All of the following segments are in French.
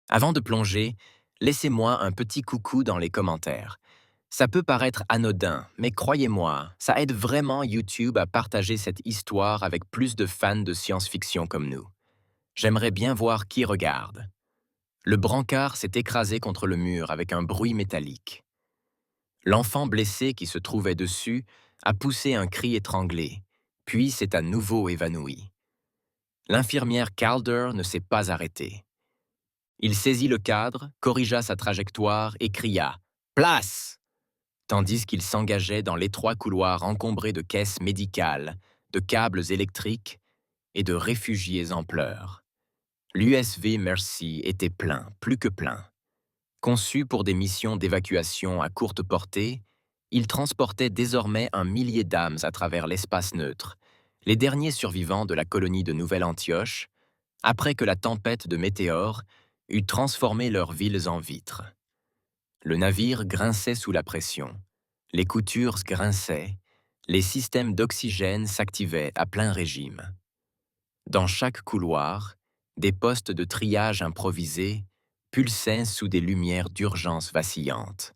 Avant de plonger, laissez-moi un petit coucou dans les commentaires. Ça peut paraître anodin, mais croyez-moi, ça aide vraiment YouTube à partager cette histoire avec plus de fans de science-fiction comme nous. J'aimerais bien voir qui regarde. Le brancard s'est écrasé contre le mur avec un bruit métallique. L'enfant blessé qui se trouvait dessus a poussé un cri étranglé, puis s'est à nouveau évanoui. L'infirmière Calder ne s'est pas arrêtée. Il saisit le cadre, corrigea sa trajectoire et cria « Place !» tandis qu'il s'engageait dans l'étroit couloir encombré de caisses médicales, de câbles électriques et de réfugiés en pleurs. L'USV Mercy était plein, plus que plein. Conçu pour des missions d'évacuation à courte portée, il transportait désormais un millier d'âmes à travers l'espace neutre, les derniers survivants de la colonie de Nouvelle-Antioche, après que la tempête de météores eut transformé leurs villes en vitres. Le navire grinçait sous la pression, les coutures grinçaient, les systèmes d'oxygène s'activaient à plein régime. Dans chaque couloir, des postes de triage improvisés pulsaient sous des lumières d'urgence vacillantes.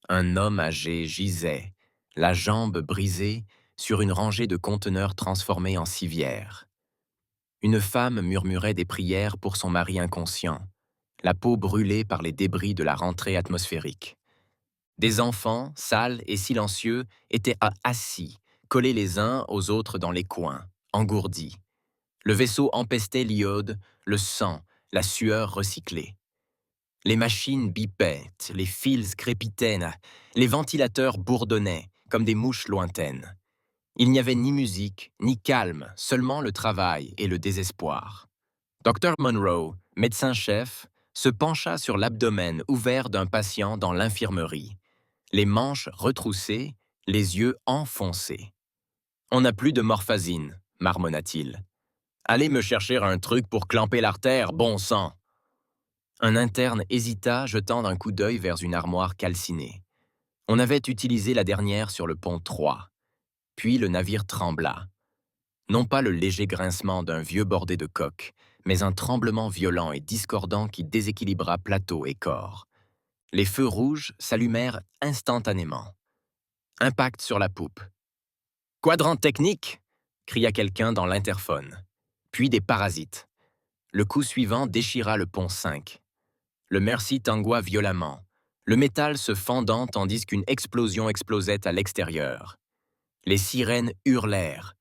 Un homme âgé gisait, la jambe brisée, sur une rangée de conteneurs transformés en civières. Une femme murmurait des prières pour son mari inconscient, la peau brûlée par les débris de la rentrée atmosphérique. Des enfants, sales et silencieux, étaient assis, collés les uns aux autres dans les coins, engourdis. Le vaisseau empestait l'iode, le sang, la sueur recyclée. Les machines bipaient, les fils crépitaient, les ventilateurs bourdonnaient, comme des mouches lointaines. Il n'y avait ni musique, ni calme, seulement le travail et le désespoir. Dr. Monroe, médecin-chef, se pencha sur l'abdomen ouvert d'un patient dans l'infirmerie, les manches retroussées, les yeux enfoncés. « On n'a plus de morphazine », marmonna-t-il. « Allez me chercher un truc pour clamper l'artère, bon sang !» Un interne hésita, jetant un coup d'œil vers une armoire calcinée. On avait utilisé la dernière sur le pont 3. Puis le navire trembla. Non pas le léger grincement d'un vieux bordé de coque, mais un tremblement violent et discordant qui déséquilibra plateau et corps. Les feux rouges s'allumèrent instantanément. Impact sur la poupe. « Quadrant technique !» cria quelqu'un dans l'interphone. Puis des parasites. Le coup suivant déchira le pont 5. Le Mercy tangua violemment, le métal se fendant tandis qu'une explosion explosait à l'extérieur. Les sirènes hurlèrent.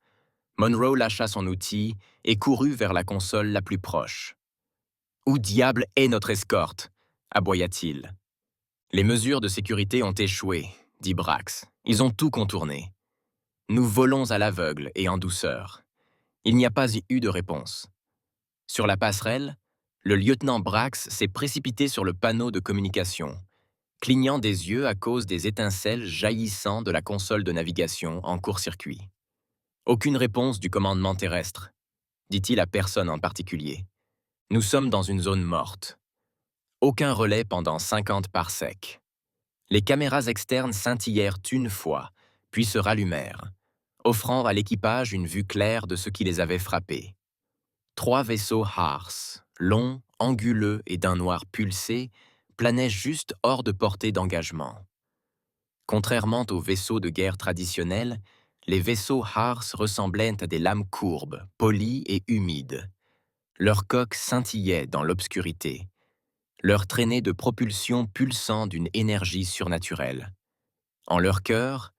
Monroe lâcha son outil et courut vers la console la plus proche. « Où diable est notre escorte ?» aboya-t-il. « Les mesures de sécurité ont échoué, » dit Brax. « Ils ont tout contourné. Nous volons à l'aveugle et en douceur. » Il n'y a pas eu de réponse. Sur la passerelle, le lieutenant Brax s'est précipité sur le panneau de communication, clignant des yeux à cause des étincelles jaillissant de la console de navigation en court-circuit. « Aucune réponse du commandement terrestre, » dit-il à personne en particulier. « Nous sommes dans une zone morte. Aucun relais pendant 50 parsecs. » Les caméras externes scintillèrent une fois, puis se rallumèrent, offrant à l'équipage une vue claire de ce qui les avait frappés. 3 vaisseaux Haars, longs, anguleux et d'un noir pulsé, planaient juste hors de portée d'engagement. Contrairement aux vaisseaux de guerre traditionnels, les vaisseaux Haars ressemblaient à des lames courbes, polies et humides. Leurs coques scintillaient dans l'obscurité, leur traînée de propulsion pulsant d'une énergie surnaturelle. En leur cœur,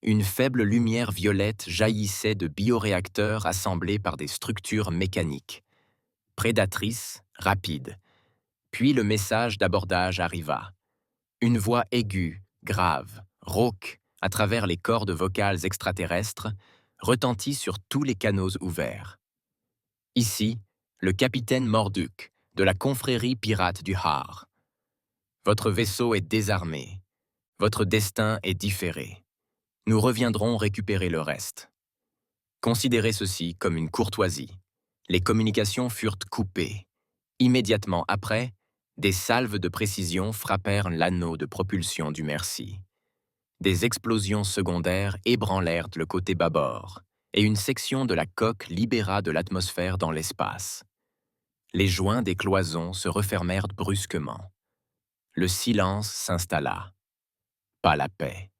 une faible lumière violette jaillissait de bioréacteurs assemblés par des structures mécaniques. Prédatrice, rapide. Puis le message d'abordage arriva. Une voix aiguë, grave, rauque, à travers les cordes vocales extraterrestres, retentit sur tous les canaux ouverts. Ici, le capitaine Morduk, de la confrérie pirate du Har. Votre vaisseau est désarmé. Votre destin est différé. Nous reviendrons récupérer le reste. Considérez ceci comme une courtoisie. Les communications furent coupées. Immédiatement après, des salves de précision frappèrent l'anneau de propulsion du Mercy. Des explosions secondaires ébranlèrent le côté bâbord, et une section de la coque libéra de l'atmosphère dans l'espace. Les joints des cloisons se refermèrent brusquement. Le silence s'installa. Pas la paix,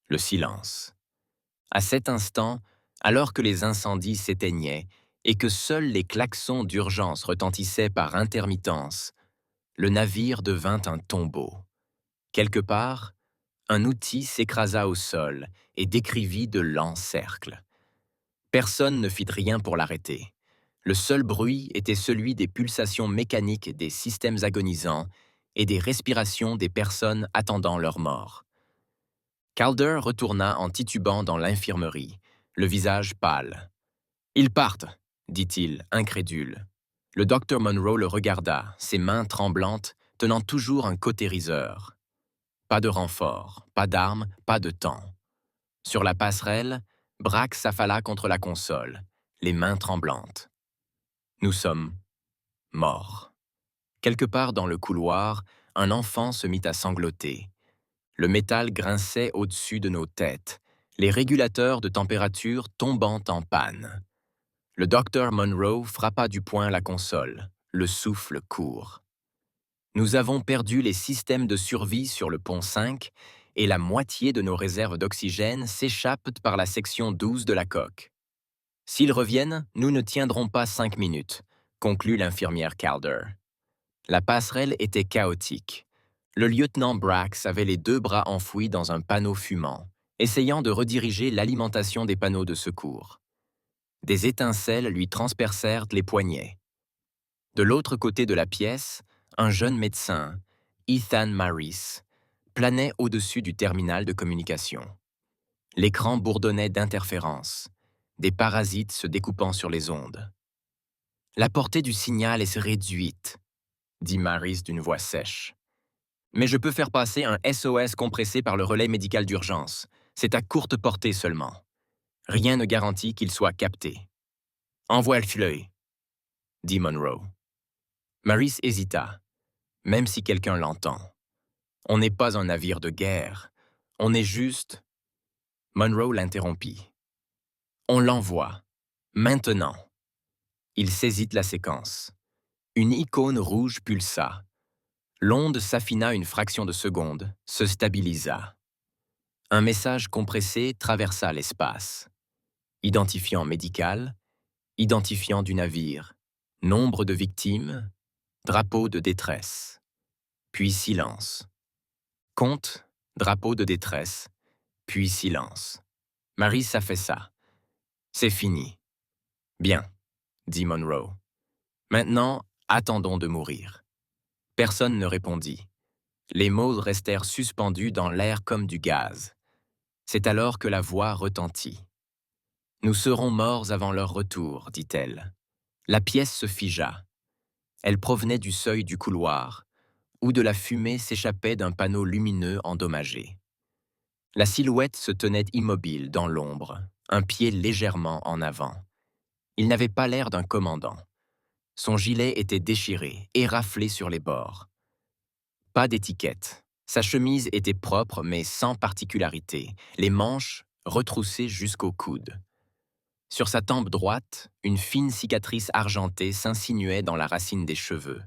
le silence. À cet instant, alors que les incendies s'éteignaient et que seuls les klaxons d'urgence retentissaient par intermittence, le navire devint un tombeau. Quelque part, un outil s'écrasa au sol et décrivit de lents cercles. Personne ne fit rien pour l'arrêter. Le seul bruit était celui des pulsations mécaniques des systèmes agonisants et des respirations des personnes attendant leur mort. Calder retourna en titubant dans l'infirmerie, le visage pâle. « Ils partent !» dit-il, incrédule. Le docteur Monroe le regarda, ses mains tremblantes, tenant toujours un cautériseur. Pas de renfort, pas d'armes, pas de temps. Sur la passerelle, Brack s'affala contre la console, les mains tremblantes. Nous sommes morts. Quelque part dans le couloir, un enfant se mit à sangloter. Le métal grinçait au-dessus de nos têtes, les régulateurs de température tombant en panne. Le docteur Monroe frappa du poing la console, le souffle court. Nous avons perdu les systèmes de survie sur le pont 5 et la moitié de nos réserves d'oxygène s'échappent par la section 12 de la coque. S'ils reviennent, nous ne tiendrons pas 5 minutes, conclut l'infirmière Calder. La passerelle était chaotique. Le lieutenant Brax avait les 2 bras enfouis dans un panneau fumant, essayant de rediriger l'alimentation des panneaux de secours. Des étincelles lui transpercèrent les poignets. De l'autre côté de la pièce, un jeune médecin, Ethan Maris, planait au-dessus du terminal de communication. L'écran bourdonnait d'interférences, des parasites se découpant sur les ondes. « La portée du signal est réduite », dit Maris d'une voix sèche. « Mais je peux faire passer un SOS compressé par le relais médical d'urgence. C'est à courte portée seulement. Rien ne garantit qu'il soit capté. »« Envoie le fleuil », dit Monroe. Maris hésita, même si quelqu'un l'entend. On n'est pas un navire de guerre. On est juste... Monroe l'interrompit. On l'envoie. Maintenant. Il saisit la séquence. Une icône rouge pulsa. L'onde s'affina une fraction de seconde, se stabilisa. Un message compressé traversa l'espace. Identifiant médical, identifiant du navire, nombre de victimes, drapeau de détresse. Puis silence. Compte, drapeau de détresse, puis silence. Marie s'affaissa. C'est fini. Bien, dit Monroe. Maintenant, attendons de mourir. Personne ne répondit. Les mots restèrent suspendus dans l'air comme du gaz. C'est alors que la voix retentit. Nous serons morts avant leur retour, dit-elle. La pièce se figea. Elle provenait du seuil du couloir, où de la fumée s'échappait d'un panneau lumineux endommagé. La silhouette se tenait immobile dans l'ombre, un pied légèrement en avant. Il n'avait pas l'air d'un commandant. Son gilet était déchiré, éraflé sur les bords. Pas d'étiquette. Sa chemise était propre mais sans particularité, les manches retroussées jusqu'au coude. Sur sa tempe droite, une fine cicatrice argentée s'insinuait dans la racine des cheveux.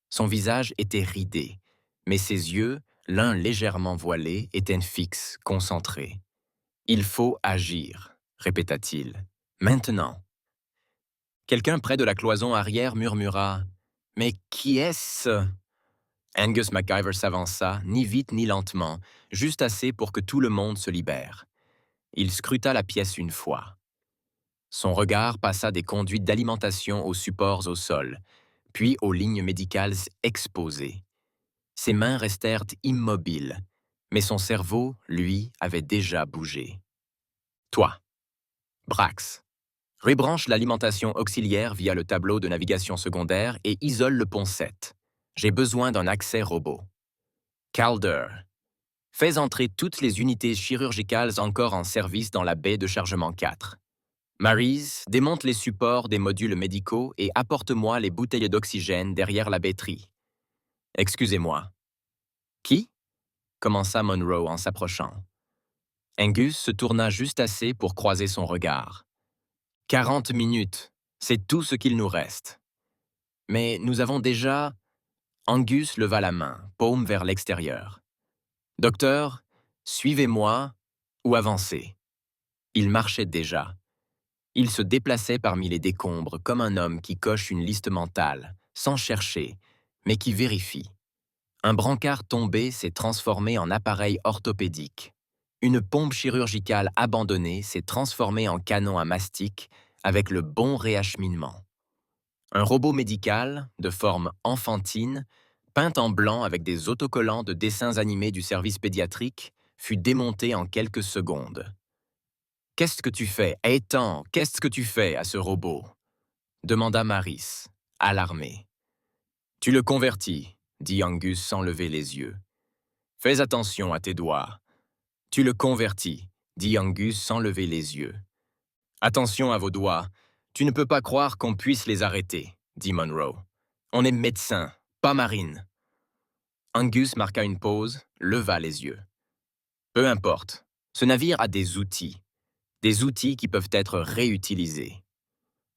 Son visage était ridé, mais ses yeux, l'un légèrement voilé, étaient fixes, concentrés. « Il faut agir », répéta-t-il. « Maintenant ». Quelqu'un près de la cloison arrière murmura « Mais qui est-ce » Angus MacGyver s'avança, ni vite ni lentement, juste assez pour que tout le monde se libère. Il scruta la pièce une fois. Son regard passa des conduites d'alimentation aux supports au sol, puis aux lignes médicales exposées. Ses mains restèrent immobiles, mais son cerveau, lui, avait déjà bougé. « Toi, Brax, rebranche l'alimentation auxiliaire via le tableau de navigation secondaire et isole le pont 7. J'ai besoin d'un accès robot. Calder, fais entrer toutes les unités chirurgicales encore en service dans la baie de chargement 4. Maryse, démonte les supports des modules médicaux et apporte-moi les bouteilles d'oxygène derrière la baie-trie. Excusez-moi. Qui? Commença Monroe en s'approchant. Angus se tourna juste assez pour croiser son regard. 40 minutes, c'est tout ce qu'il nous reste. Mais nous avons déjà... Angus leva la main, paume vers l'extérieur. Docteur, suivez-moi ou avancez. Il marchait déjà. Il se déplaçait parmi les décombres comme un homme qui coche une liste mentale, sans chercher, mais qui vérifie. Un brancard tombé s'est transformé en appareil orthopédique. Une pompe chirurgicale abandonnée s'est transformée en canon à mastic avec le bon réacheminement. Un robot médical, de forme enfantine, peint en blanc avec des autocollants de dessins animés du service pédiatrique, fut démonté en quelques secondes. « Qu'est-ce que tu fais, Ethan, qu'est-ce que tu fais à ce robot ?» demanda Maris, alarmé. « Tu le convertis, » dit Angus sans lever les yeux. « Fais attention à tes doigts. »« Tu le convertis, » dit Angus sans lever les yeux. « Attention à vos doigts. Tu ne peux pas croire qu'on puisse les arrêter, » dit Monroe. « On est médecin, pas marine. » Angus marqua une pause, leva les yeux. « Peu importe. Ce navire a des outils qui peuvent être réutilisés. »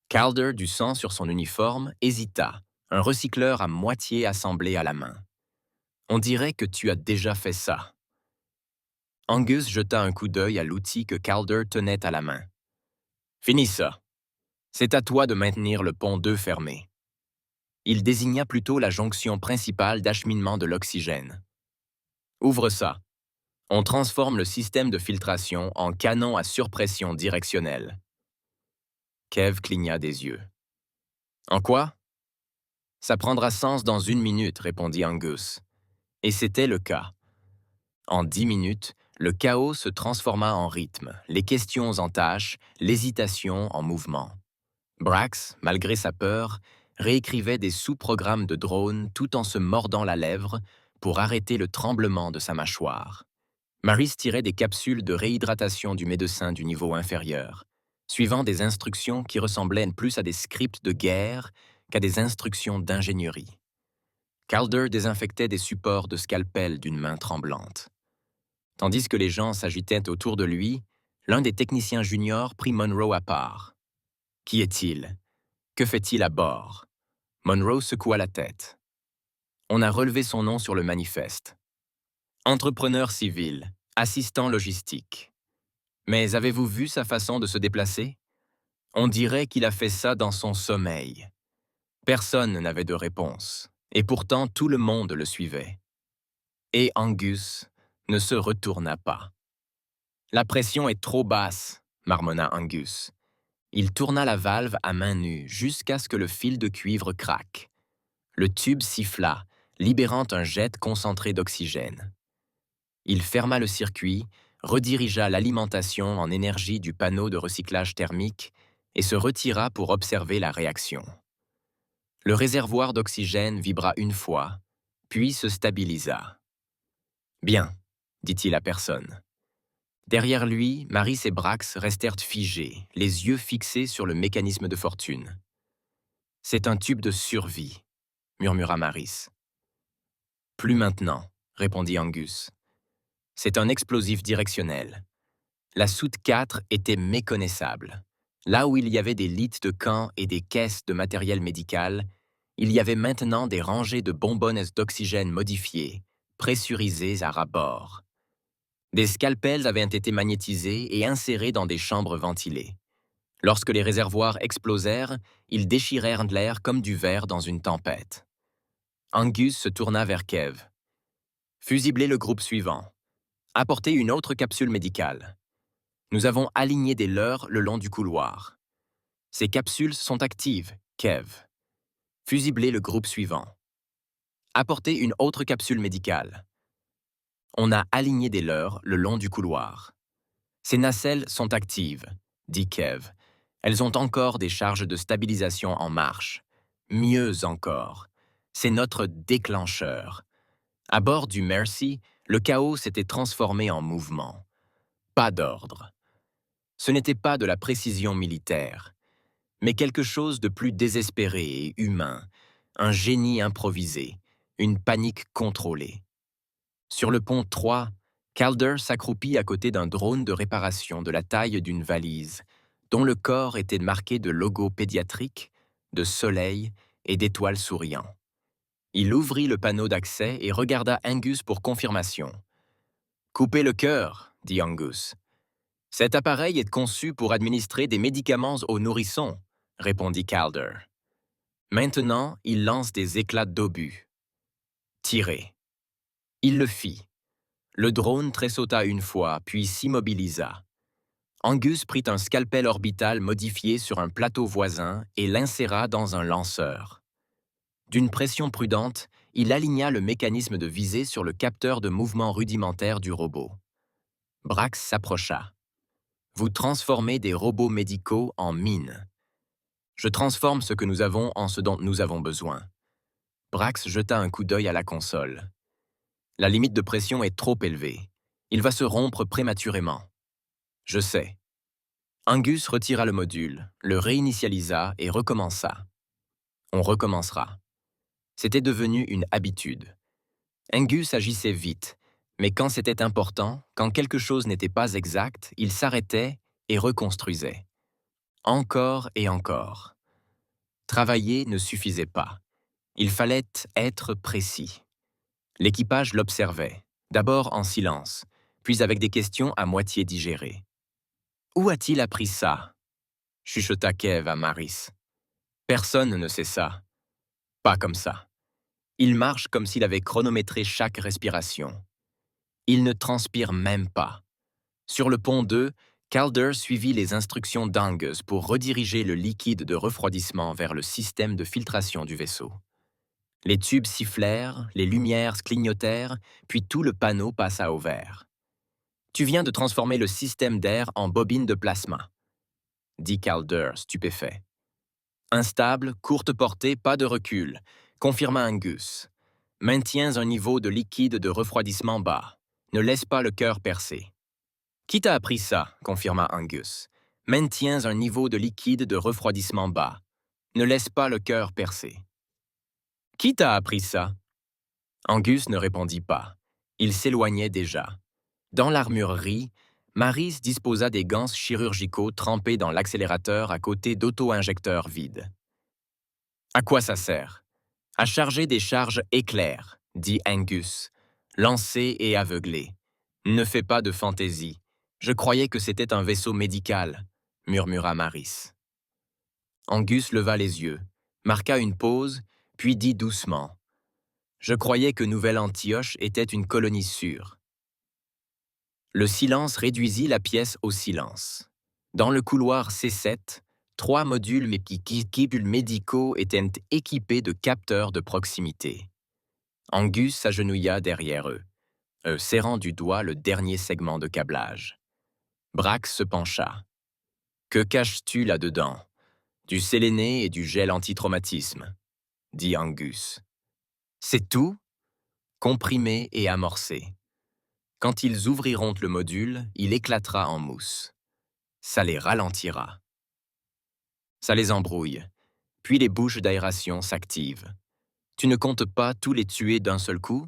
Calder, du sang sur son uniforme, hésita, un recycleur à moitié assemblé à la main. « On dirait que tu as déjà fait ça. » Angus jeta un coup d'œil à l'outil que Calder tenait à la main. « Finis ça. C'est à toi de maintenir le pont 2 fermé. » Il désigna plutôt la jonction principale d'acheminement de l'oxygène. « Ouvre ça. On transforme le système de filtration en canon à surpression directionnelle. » Kev cligna des yeux. « En quoi? » « Ça prendra sens dans 1 minute, » répondit Angus. Et c'était le cas. En 10 minutes, le chaos se transforma en rythme, les questions en tâches, l'hésitation en mouvement. Brax, malgré sa peur, réécrivait des sous-programmes de drone tout en se mordant la lèvre pour arrêter le tremblement de sa mâchoire. Maris tirait des capsules de réhydratation du médecin du niveau inférieur, suivant des instructions qui ressemblaient plus à des scripts de guerre qu'à des instructions d'ingénierie. Calder désinfectait des supports de scalpel d'une main tremblante. Tandis que les gens s'agitaient autour de lui, l'un des techniciens juniors prit Monroe à part. « Qui est-il? Que fait-il à bord ?» Monroe secoua la tête. « On a relevé son nom sur le manifeste. Entrepreneur civil, assistant logistique. Mais avez-vous vu sa façon de se déplacer? On dirait qu'il a fait ça dans son sommeil. » Personne n'avait de réponse, et pourtant tout le monde le suivait. Et Angus ne se retourna pas. « La pression est trop basse, » marmonna Angus. Il tourna la valve à main nue jusqu'à ce que le fil de cuivre craque. Le tube siffla, libérant un jet concentré d'oxygène. Il ferma le circuit, redirigea l'alimentation en énergie du panneau de recyclage thermique et se retira pour observer la réaction. Le réservoir d'oxygène vibra une fois, puis se stabilisa. « Bien, » dit-il à personne. Derrière lui, Maris et Brax restèrent figés, les yeux fixés sur le mécanisme de fortune. « C'est un tube de survie, » murmura Maris. « Plus maintenant, » répondit Angus. « C'est un explosif directionnel. La soute 4 était méconnaissable. Là où il y avait des lits de camp et des caisses de matériel médical, il y avait maintenant des rangées de bonbonnes d'oxygène modifiées, pressurisées à ras-bord. Des scalpels avaient été magnétisés et insérés dans des chambres ventilées. Lorsque les réservoirs explosèrent, ils déchirèrent l'air comme du verre dans une tempête. Angus se tourna vers Kev. « Fusiblez le groupe suivant. Apportez une autre capsule médicale. Nous avons aligné des leurres le long du couloir. Ces capsules sont actives, Kev. Fusiblez le groupe suivant. Apportez une autre capsule médicale. On a aligné des leurres le long du couloir. Ces nacelles sont actives, dit Kev. Elles ont encore des charges de stabilisation en marche. Mieux encore, c'est notre déclencheur. À bord du Mercy, le chaos s'était transformé en mouvement. Pas d'ordre. Ce n'était pas de la précision militaire, mais quelque chose de plus désespéré et humain, un génie improvisé, une panique contrôlée. Sur le pont 3, Calder s'accroupit à côté d'un drone de réparation de la taille d'une valise, dont le corps était marqué de logos pédiatriques, de soleil et d'étoiles souriant. Il ouvrit le panneau d'accès et regarda Angus pour confirmation. « Coupez le cœur, dit Angus. « Cet appareil est conçu pour administrer des médicaments aux nourrissons, répondit Calder. Maintenant, il lance des éclats d'obus. Tirez. Il le fit. Le drone tressauta une fois, puis s'immobilisa. Angus prit un scalpel orbital modifié sur un plateau voisin et l'inséra dans un lanceur. D'une pression prudente, il aligna le mécanisme de visée sur le capteur de mouvement rudimentaire du robot. Brax s'approcha. « Vous transformez des robots médicaux en mines. Je transforme ce que nous avons en ce dont nous avons besoin. » Brax jeta un coup d'œil à la console. « La limite de pression est trop élevée. Il va se rompre prématurément. » « Je sais. » Angus retira le module, le réinitialisa et recommença. On recommencera. C'était devenu une habitude. Angus agissait vite, mais quand c'était important, quand quelque chose n'était pas exact, il s'arrêtait et reconstruisait. Encore et encore. Travailler ne suffisait pas. Il fallait être précis. L'équipage l'observait, d'abord en silence, puis avec des questions à moitié digérées. « Où a-t-il appris ça ?» chuchota Kev à Maris. « Personne ne sait ça. Pas comme ça. Il marche comme s'il avait chronométré chaque respiration. Il ne transpire même pas. » Sur le pont 2, Calder suivit les instructions d'Angus pour rediriger le liquide de refroidissement vers le système de filtration du vaisseau. Les tubes sifflèrent, les lumières clignotèrent, puis tout le panneau passa au vert. « Tu viens de transformer le système d'air en bobine de plasma, » dit Calder, stupéfait. « Instable, courte portée, pas de recul, » confirma Angus. « Maintiens un niveau de liquide de refroidissement bas. Ne laisse pas le cœur percer. » « Qui t'a appris ça ?» confirma Angus. « Maintiens un niveau de liquide de refroidissement bas. Ne laisse pas le cœur percer. »« Qui t'a appris ça ?» Angus ne répondit pas. Il s'éloignait déjà. Dans l'armurerie, Maris disposa des gants chirurgicaux trempés dans l'accélérateur à côté d'auto-injecteurs vides. « À quoi ça sert ?»« À charger des charges éclairs, » dit Angus, lancé et aveuglé. « Ne fais pas de fantaisie. Je croyais que c'était un vaisseau médical, » murmura Maris. Angus leva les yeux, marqua une pause, puis dit doucement. « Je croyais que Nouvelle-Antioche était une colonie sûre. » Le silence réduisit la pièce au silence. Dans le couloir C7, 3 modules médicaux étaient équipés de capteurs de proximité. Angus s'agenouilla derrière eux, serrant du doigt le dernier segment de câblage. Brax se pencha. « Que caches-tu là-dedans ? Du séléné et du gel anti-traumatisme, » dit Angus. « C'est tout ? » Comprimé et amorcé. Quand ils ouvriront le module, il éclatera en mousse. Ça les ralentira. Ça les embrouille. Puis les bouches d'aération s'activent. Tu ne comptes pas tous les tuer d'un seul coup ?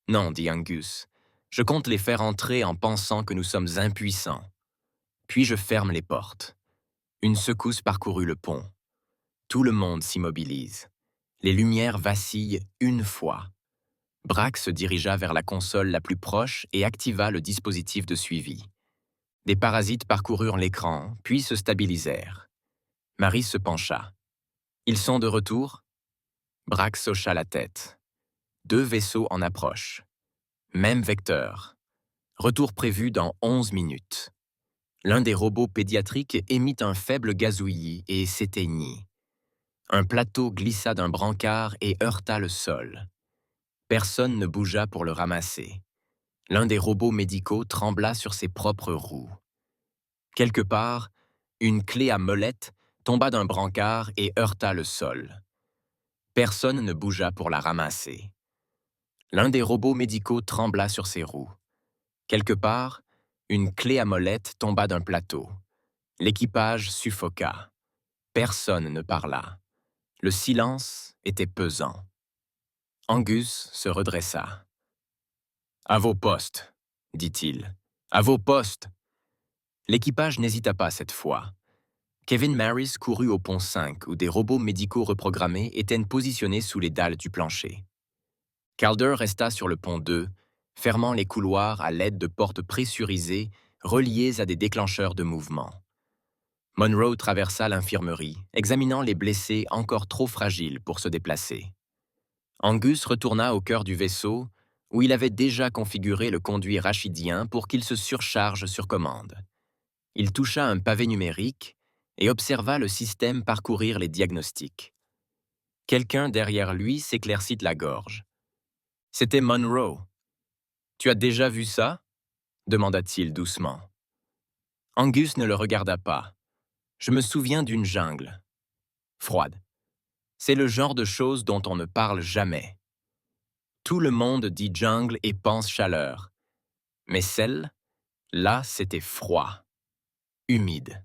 Non, dit Angus. Je compte les faire entrer en pensant que nous sommes impuissants. Puis je ferme les portes. Une secousse parcourut le pont. Tout le monde s'immobilise. Les lumières vacillent une fois. Brax se dirigea vers la console la plus proche et activa le dispositif de suivi. Des parasites parcoururent l'écran, puis se stabilisèrent. Maris se pencha. « Ils sont de retour ?» Brax hocha la tête. 2 vaisseaux en approche. Même vecteur. Retour prévu dans 11 minutes. L'un des robots pédiatriques émit un faible gazouillis et s'éteignit. Un plateau glissa d'un brancard et heurta le sol. Personne ne bougea pour le ramasser. L'un des robots médicaux trembla sur ses propres roues. Quelque part, une clé à molette tomba d'un brancard et heurta le sol. Personne ne bougea pour la ramasser. L'un des robots médicaux trembla sur ses roues. Quelque part, une clé à molette tomba d'un plateau. L'équipage suffoqua. Personne ne parla. Le silence était pesant. Angus se redressa. « À vos postes, » dit-il. « À vos postes !» L'équipage n'hésita pas cette fois. Kevin Maris courut au pont 5 où des robots médicaux reprogrammés étaient positionnés sous les dalles du plancher. Calder resta sur le pont 2, fermant les couloirs à l'aide de portes pressurisées reliées à des déclencheurs de mouvement. Monroe traversa l'infirmerie, examinant les blessés encore trop fragiles pour se déplacer. Angus retourna au cœur du vaisseau, où il avait déjà configuré le conduit rachidien pour qu'il se surcharge sur commande. Il toucha un pavé numérique et observa le système parcourir les diagnostics. Quelqu'un derrière lui s'éclaircit la gorge. C'était Monroe. « Tu as déjà vu ça ?» demanda-t-il doucement. Angus ne le regarda pas. « Je me souviens d'une jungle. Froide. C'est le genre de choses dont on ne parle jamais. Tout le monde dit jungle et pense chaleur. Mais celle, là, c'était froid, humide.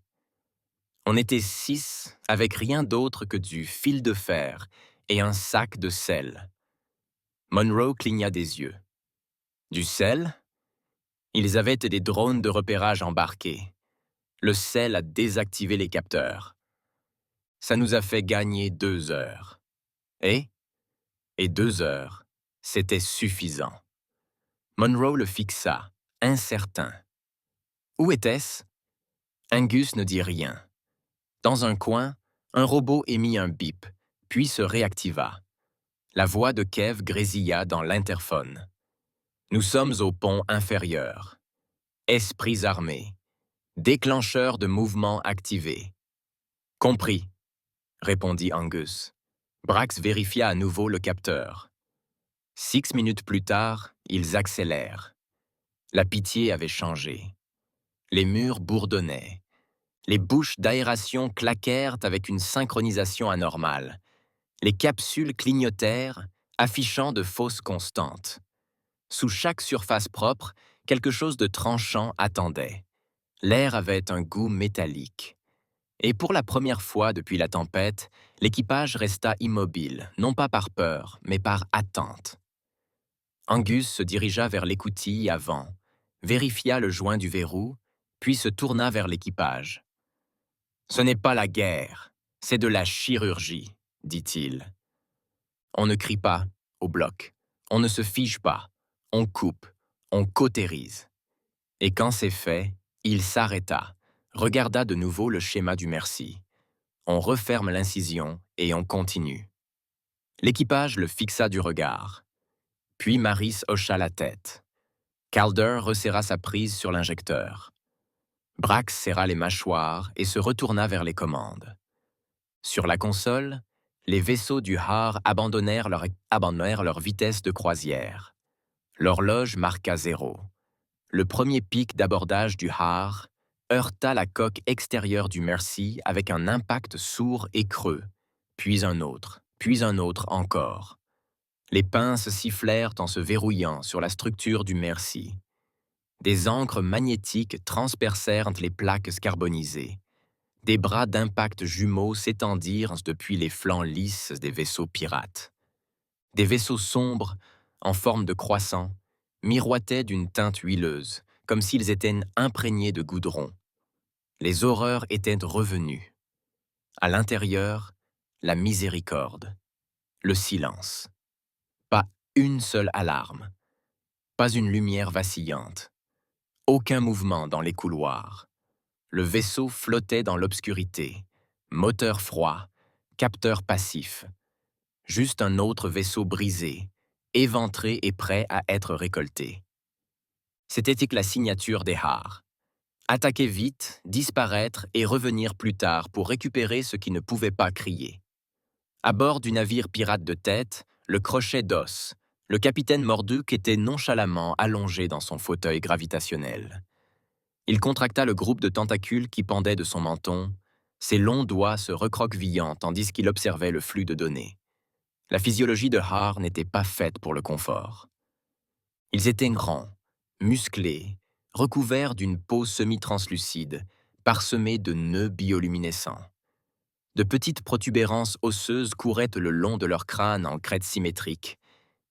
On était 6 avec rien d'autre que du fil de fer et un sac de sel. Monroe cligna des yeux. Du sel? Ils avaient des drones de repérage embarqués. Le sel a désactivé les capteurs. Ça nous a fait gagner 2 heures. Et 2 heures, c'était suffisant. Monroe le fixa, incertain. Où était-ce? Angus ne dit rien. Dans un coin, un robot émit un bip, puis se réactiva. La voix de Kev grésilla dans l'interphone. Nous sommes au pont inférieur. Esprits armés. Déclencheur de mouvement activé. Compris, répondit Angus. Brax vérifia à nouveau le capteur. 6 minutes plus tard, ils accélèrent. La pitié avait changé. Les murs bourdonnaient. Les bouches d'aération claquèrent avec une synchronisation anormale. Les capsules clignotèrent, affichant de fausses constantes. Sous chaque surface propre, quelque chose de tranchant attendait. L'air avait un goût métallique. Et pour la première fois depuis la tempête, l'équipage resta immobile, non pas par peur, mais par attente. Angus se dirigea vers l'écoutille avant, vérifia le joint du verrou, puis se tourna vers l'équipage. « Ce n'est pas la guerre, c'est de la chirurgie, » dit-il. On ne crie pas au bloc, on ne se fige pas, on coupe, on cautérise. Et quand c'est fait, il s'arrêta, regarda de nouveau le schéma du merci. On referme l'incision et on continue. L'équipage le fixa du regard. Puis Maris hocha la tête. Calder resserra sa prise sur l'injecteur. Brax serra les mâchoires et se retourna vers les commandes. Sur la console, les vaisseaux du Har abandonnèrent leur vitesse de croisière. L'horloge marqua 0. Le premier pic d'abordage du Har heurta la coque extérieure du Mercy avec un impact sourd et creux, puis un autre encore. Les pinces sifflèrent en se verrouillant sur la structure du Mercy. Des ancres magnétiques transpercèrent les plaques scarbonisées. Des bras d'impact jumeaux s'étendirent depuis les flancs lisses des vaisseaux pirates. Des vaisseaux sombres, en forme de croissant, miroitaient d'une teinte huileuse, comme s'ils étaient imprégnés de goudron. Les horreurs étaient revenues. À l'intérieur, la miséricorde, le silence. Pas une seule alarme, pas une lumière vacillante, aucun mouvement dans les couloirs. Le vaisseau flottait dans l'obscurité, moteur froid, capteur passif. Juste un autre vaisseau brisé, éventré et prêt à être récolté. C'était la signature des Har. Attaquer vite, disparaître et revenir plus tard pour récupérer ce qui ne pouvait pas crier. À bord du navire pirate de tête, le crochet d'os, le capitaine Morduk était nonchalamment allongé dans son fauteuil gravitationnel. Il contracta le groupe de tentacules qui pendait de son menton, ses longs doigts se recroquevillant tandis qu'il observait le flux de données. La physiologie de Har n'était pas faite pour le confort. Ils étaient grands, musclés, recouverts d'une peau semi-translucide, parsemée de nœuds bioluminescents. De petites protubérances osseuses couraient le long de leur crâne en crête symétrique,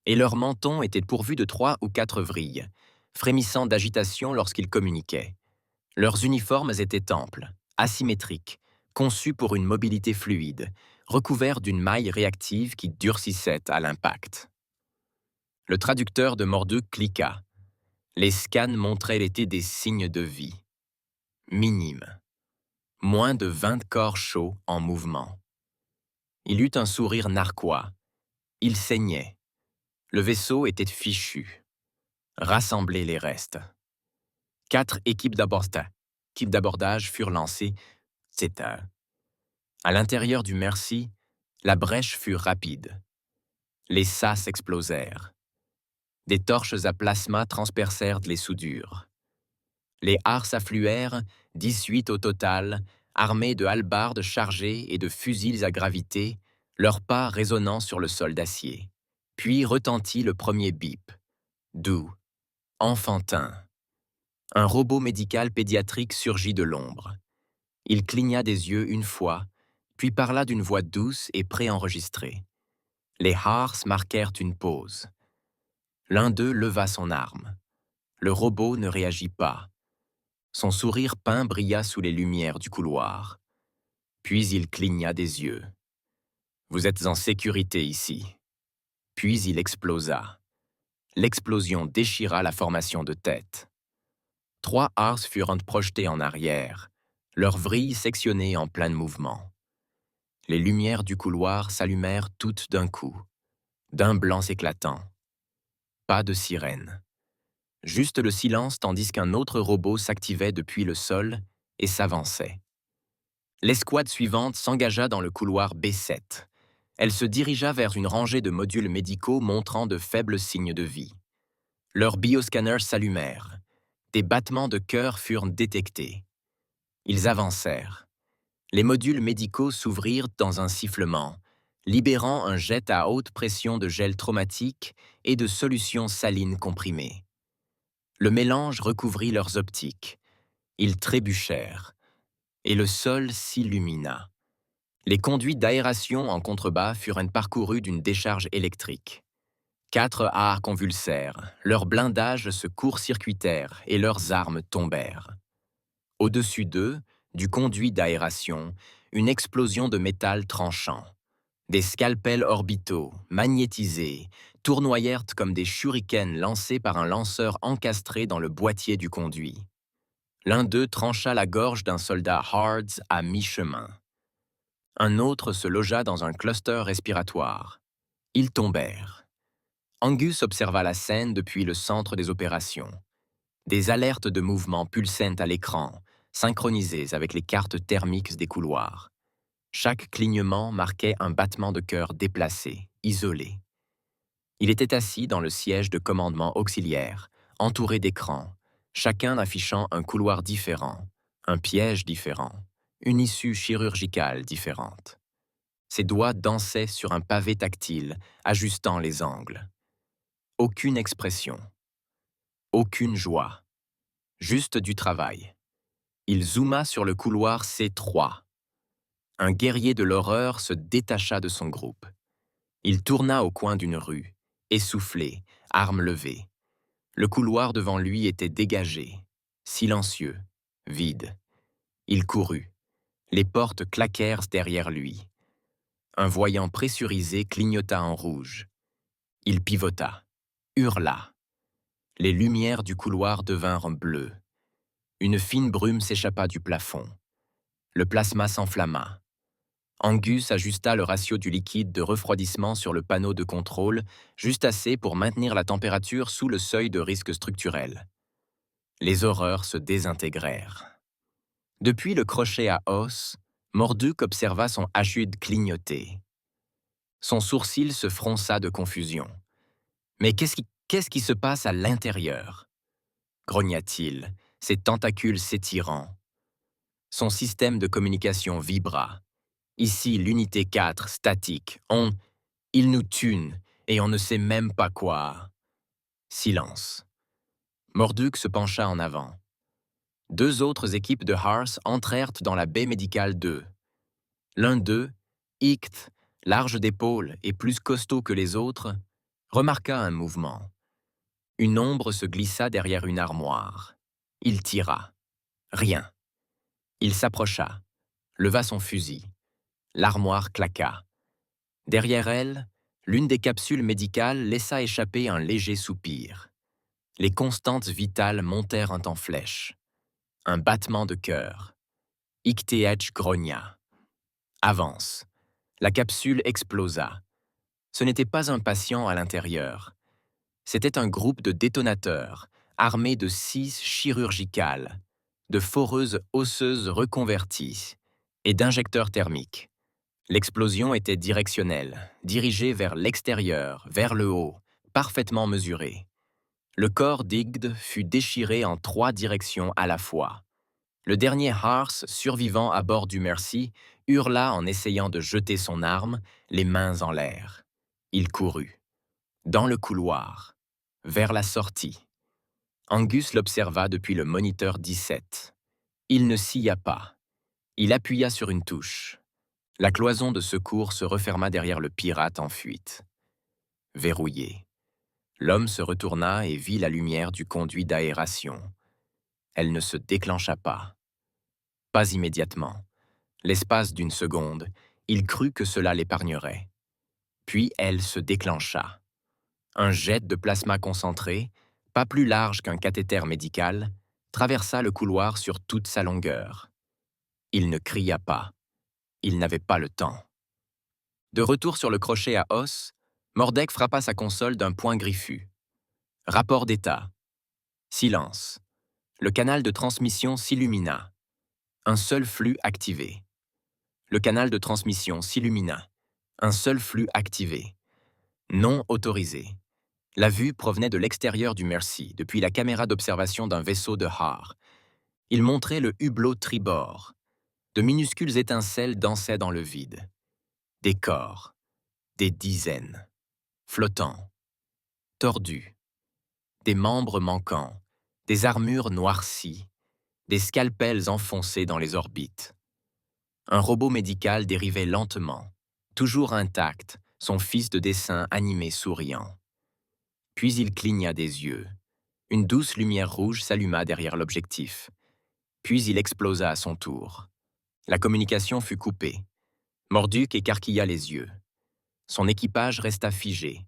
et leur menton était pourvu de 3 ou 4 vrilles, frémissant d'agitation lorsqu'ils communiquaient. Leurs uniformes étaient amples, asymétriques, conçu pour une mobilité fluide, recouvert d'une maille réactive qui durcissait à l'impact. Le traducteur de Morduk cliqua. Les scans montraient l'été des signes de vie. Minimes. Moins de 20 corps chauds en mouvement. Il eut un sourire narquois. Il saignait. Le vaisseau était fichu. Rassemblez les restes. 4 équipes d'abordage furent lancées. À l'intérieur du Merci, la brèche fut rapide. Les sas explosèrent. Des torches à plasma transpercèrent les soudures. Les Ars affluèrent, 18 au total, armés de hallebardes chargées et de fusils à gravité, leurs pas résonnant sur le sol d'acier. Puis retentit le premier bip. Doux, enfantin. Un robot médical pédiatrique surgit de l'ombre. Il cligna des yeux une fois, puis parla d'une voix douce et préenregistrée. Les Haars marquèrent une pause. L'un d'eux leva son arme. Le robot ne réagit pas. Son sourire peint brilla sous les lumières du couloir. Puis il cligna des yeux. « Vous êtes en sécurité ici. » Puis il explosa. L'explosion déchira la formation de tête. 3 Ars furent projetés en arrière, leurs vrilles sectionnées en plein mouvement. Les lumières du couloir s'allumèrent toutes d'un coup, d'un blanc éclatant. Pas de sirène. Juste le silence tandis qu'un autre robot s'activait depuis le sol et s'avançait. L'escouade suivante s'engagea dans le couloir B7. Elle se dirigea vers une rangée de modules médicaux montrant de faibles signes de vie. Leurs bioscanners s'allumèrent. Des battements de cœur furent détectés. Ils avancèrent. Les modules médicaux s'ouvrirent dans un sifflement, libérant un jet à haute pression de gel traumatique et de solutions salines comprimées. Le mélange recouvrit leurs optiques. Ils trébuchèrent, et le sol s'illumina. Les conduits d'aération en contrebas furent parcourus d'une décharge électrique. 4 Haars convulsèrent, leurs blindages se court-circuitèrent et leurs armes tombèrent. Au-dessus d'eux, du conduit d'aération, une explosion de métal tranchant. Des scalpels orbitaux, magnétisés, tournoyèrent comme des shurikens lancés par un lanceur encastré dans le boîtier du conduit. L'un d'eux trancha la gorge d'un soldat Hards à mi-chemin. Un autre se logea dans un cluster respiratoire. Ils tombèrent. Angus observa la scène depuis le centre des opérations. Des alertes de mouvement pulsaient à l'écran, synchronisées avec les cartes thermiques des couloirs. Chaque clignement marquait un battement de cœur déplacé, isolé. Il était assis dans le siège de commandement auxiliaire, entouré d'écrans, chacun affichant un couloir différent, un piège différent, une issue chirurgicale différente. Ses doigts dansaient sur un pavé tactile, ajustant les angles. Aucune expression. Aucune joie. Juste du travail. Il zooma sur le couloir C3. Un guerrier de l'horreur se détacha de son groupe. Il tourna au coin d'une rue, essoufflé, arme levée. Le couloir devant lui était dégagé, silencieux, vide. Il courut. Les portes claquèrent derrière lui. Un voyant pressurisé clignota en rouge. Il pivota, hurla. Les lumières du couloir devinrent bleues. Une fine brume s'échappa du plafond. Le plasma s'enflamma. Angus ajusta le ratio du liquide de refroidissement sur le panneau de contrôle, juste assez pour maintenir la température sous le seuil de risque structurel. Les horreurs se désintégrèrent. Depuis le crochet à os, Morduk observa son HUD clignoter. Son sourcil se fronça de confusion. Mais qu'est-ce qui se passe à l'intérieur? Grogna-t-il, ses tentacules s'étirant. Son système de communication vibra. Ici, l'unité 4, statique. Ils nous tunent, et on ne sait même pas quoi. Silence. Morduk se pencha en avant. 2 autres équipes de Haars entrèrent dans la baie médicale 2. L'un d'eux, Icht, large d'épaules et plus costaud que les autres, remarqua un mouvement. Une ombre se glissa derrière une armoire. Il tira. Rien. Il s'approcha. leva son fusil. L'armoire claqua. Derrière elle, l'une des capsules médicales laissa échapper un léger soupir. Les constantes vitales montèrent un temps flèche. Un battement de cœur. Ictéetch grogna. Avance. La capsule explosa. Ce n'était pas un patient à l'intérieur. C'était un groupe de détonateurs, armés de scies chirurgicales, de foreuses osseuses reconverties et d'injecteurs thermiques. L'explosion était directionnelle, dirigée vers l'extérieur, vers le haut, parfaitement mesurée. Le corps d'Igd fut déchiré en 3 directions à la fois. Le dernier Hars, survivant à bord du Mercy, hurla en essayant de jeter son arme, les mains en l'air. Il courut. Dans le couloir. Vers la sortie. Angus l'observa depuis le moniteur 17. Il ne scia pas. Il appuya sur une touche. La cloison de secours se referma derrière le pirate en fuite. Verrouillé. L'homme se retourna et vit la lumière du conduit d'aération. Elle ne se déclencha pas. Pas immédiatement. L'espace d'une seconde, il crut que cela l'épargnerait. Puis elle se déclencha. Un jet de plasma concentré, pas plus large qu'un cathéter médical, traversa le couloir sur toute sa longueur. Il ne cria pas. Il n'avait pas le temps. De retour sur le crochet à os, Mordek frappa sa console d'un poing griffu. Rapport d'état. Silence. Le canal de transmission s'illumina. Un seul flux activé. Le canal de transmission s'illumina. Un seul flux activé. Non autorisé. La vue provenait de l'extérieur du Mercy, depuis la caméra d'observation d'un vaisseau de Haar. Il montrait le hublot tribord. De minuscules étincelles dansaient dans le vide. Des corps. Des dizaines. Flottants. Tordus. Des membres manquants. Des armures noircies. Des scalpels enfoncés dans les orbites. Un robot médical dérivait lentement, toujours intact, son fils de dessin animé souriant. Puis il cligna des yeux. Une douce lumière rouge s'alluma derrière l'objectif. Puis il explosa à son tour. La communication fut coupée. Morduk écarquilla les yeux. Son équipage resta figé.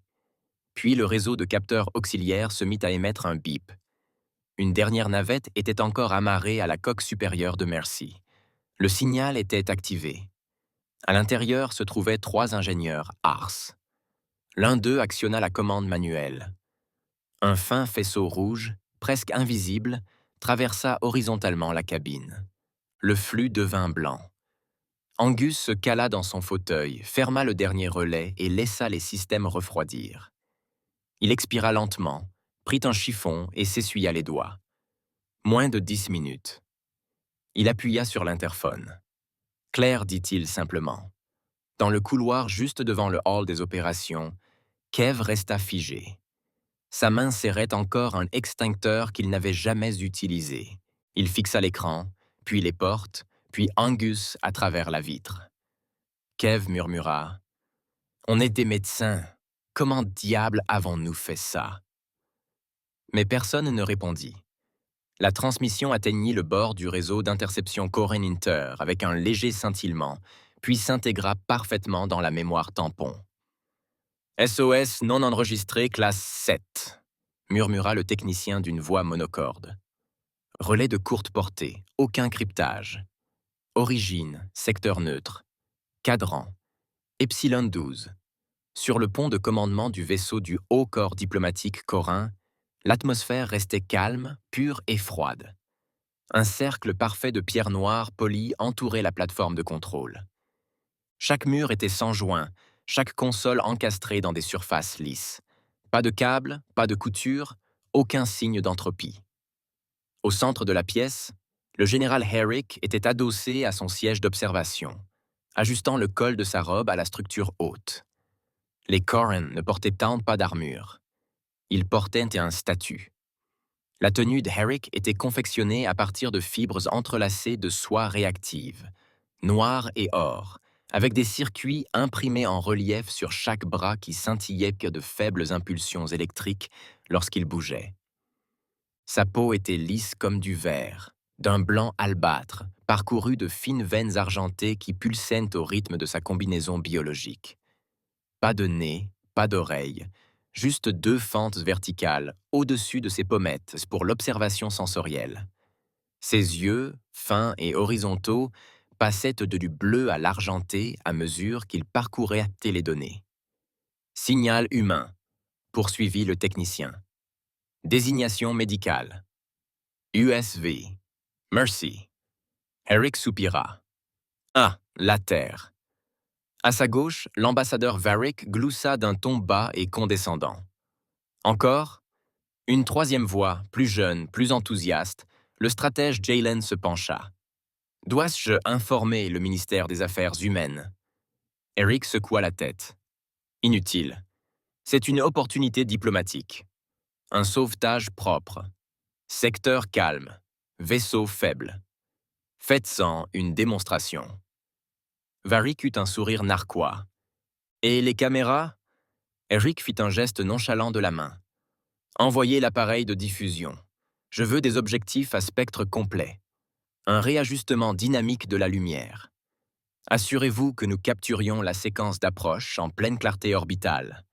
Puis le réseau de capteurs auxiliaires se mit à émettre un bip. Une dernière navette était encore amarrée à la coque supérieure de Mercy. Le signal était activé. À l'intérieur se trouvaient 3 ingénieurs Ars. L'un d'eux actionna la commande manuelle. Un fin faisceau rouge, presque invisible, traversa horizontalement la cabine. Le flux devint blanc. Angus se cala dans son fauteuil, ferma le dernier relais et laissa les systèmes refroidir. Il expira lentement, prit un chiffon et s'essuya les doigts. Moins de 10 minutes. Il appuya sur l'interphone. « Claire, dit-il simplement. » Dans le couloir juste devant le hall des opérations, Kev resta figé. Sa main serrait encore un extincteur qu'il n'avait jamais utilisé. Il fixa l'écran, puis les portes, puis Angus à travers la vitre. Kev murmura « On est des médecins. Comment diable avons-nous fait ça ?» Mais personne ne répondit. La transmission atteignit le bord du réseau d'interception Coren Inter avec un léger scintillement, puis s'intégra parfaitement dans la mémoire tampon. SOS non enregistré classe 7, murmura le technicien d'une voix monocorde. Relais de courte portée, aucun cryptage. Origine, secteur neutre. Cadran, Epsilon 12. Sur le pont de commandement du vaisseau du Haut Corps diplomatique corin, l'atmosphère restait calme, pure et froide. Un cercle parfait de pierres noires polies entourait la plateforme de contrôle. Chaque mur était sans joint, chaque console encastrée dans des surfaces lisses. Pas de câbles, pas de couture, aucun signe d'entropie. Au centre de la pièce, le général Herrick était adossé à son siège d'observation, ajustant le col de sa robe à la structure haute. Les Corran ne portaient tant pas d'armure. Ils portaient un statut. La tenue de Herrick était confectionnée à partir de fibres entrelacées de soie réactive, noire et or, avec des circuits imprimés en relief sur chaque bras qui scintillaient de faibles impulsions électriques lorsqu'il bougeait. Sa peau était lisse comme du verre, d'un blanc albâtre, parcouru de fines veines argentées qui pulsènent au rythme de sa combinaison biologique. Pas de nez, pas d'oreille, juste deux fentes verticales au-dessus de ses pommettes pour l'observation sensorielle. Ses yeux, fins et horizontaux, passaient du bleu à l'argenté à mesure qu'il parcourait les données. Signal humain, poursuivit le technicien. Désignation médicale. USV. Mercy. Eric soupira. Ah, la Terre. À sa gauche, l'ambassadeur Varick gloussa d'un ton bas et condescendant. Encore, une troisième voix, plus jeune, plus enthousiaste, le stratège Jalen se pencha. Dois-je informer le ministère des Affaires humaines? Eric secoua la tête. Inutile. C'est une opportunité diplomatique. Un sauvetage propre. Secteur calme. Vaisseau faible. Faites-en une démonstration. Varick eut un sourire narquois. Et les caméras? Eric fit un geste nonchalant de la main. Envoyez l'appareil de diffusion. Je veux des objectifs à spectre complet. Un réajustement dynamique de la lumière. Assurez-vous que nous capturions la séquence d'approche en pleine clarté orbitale.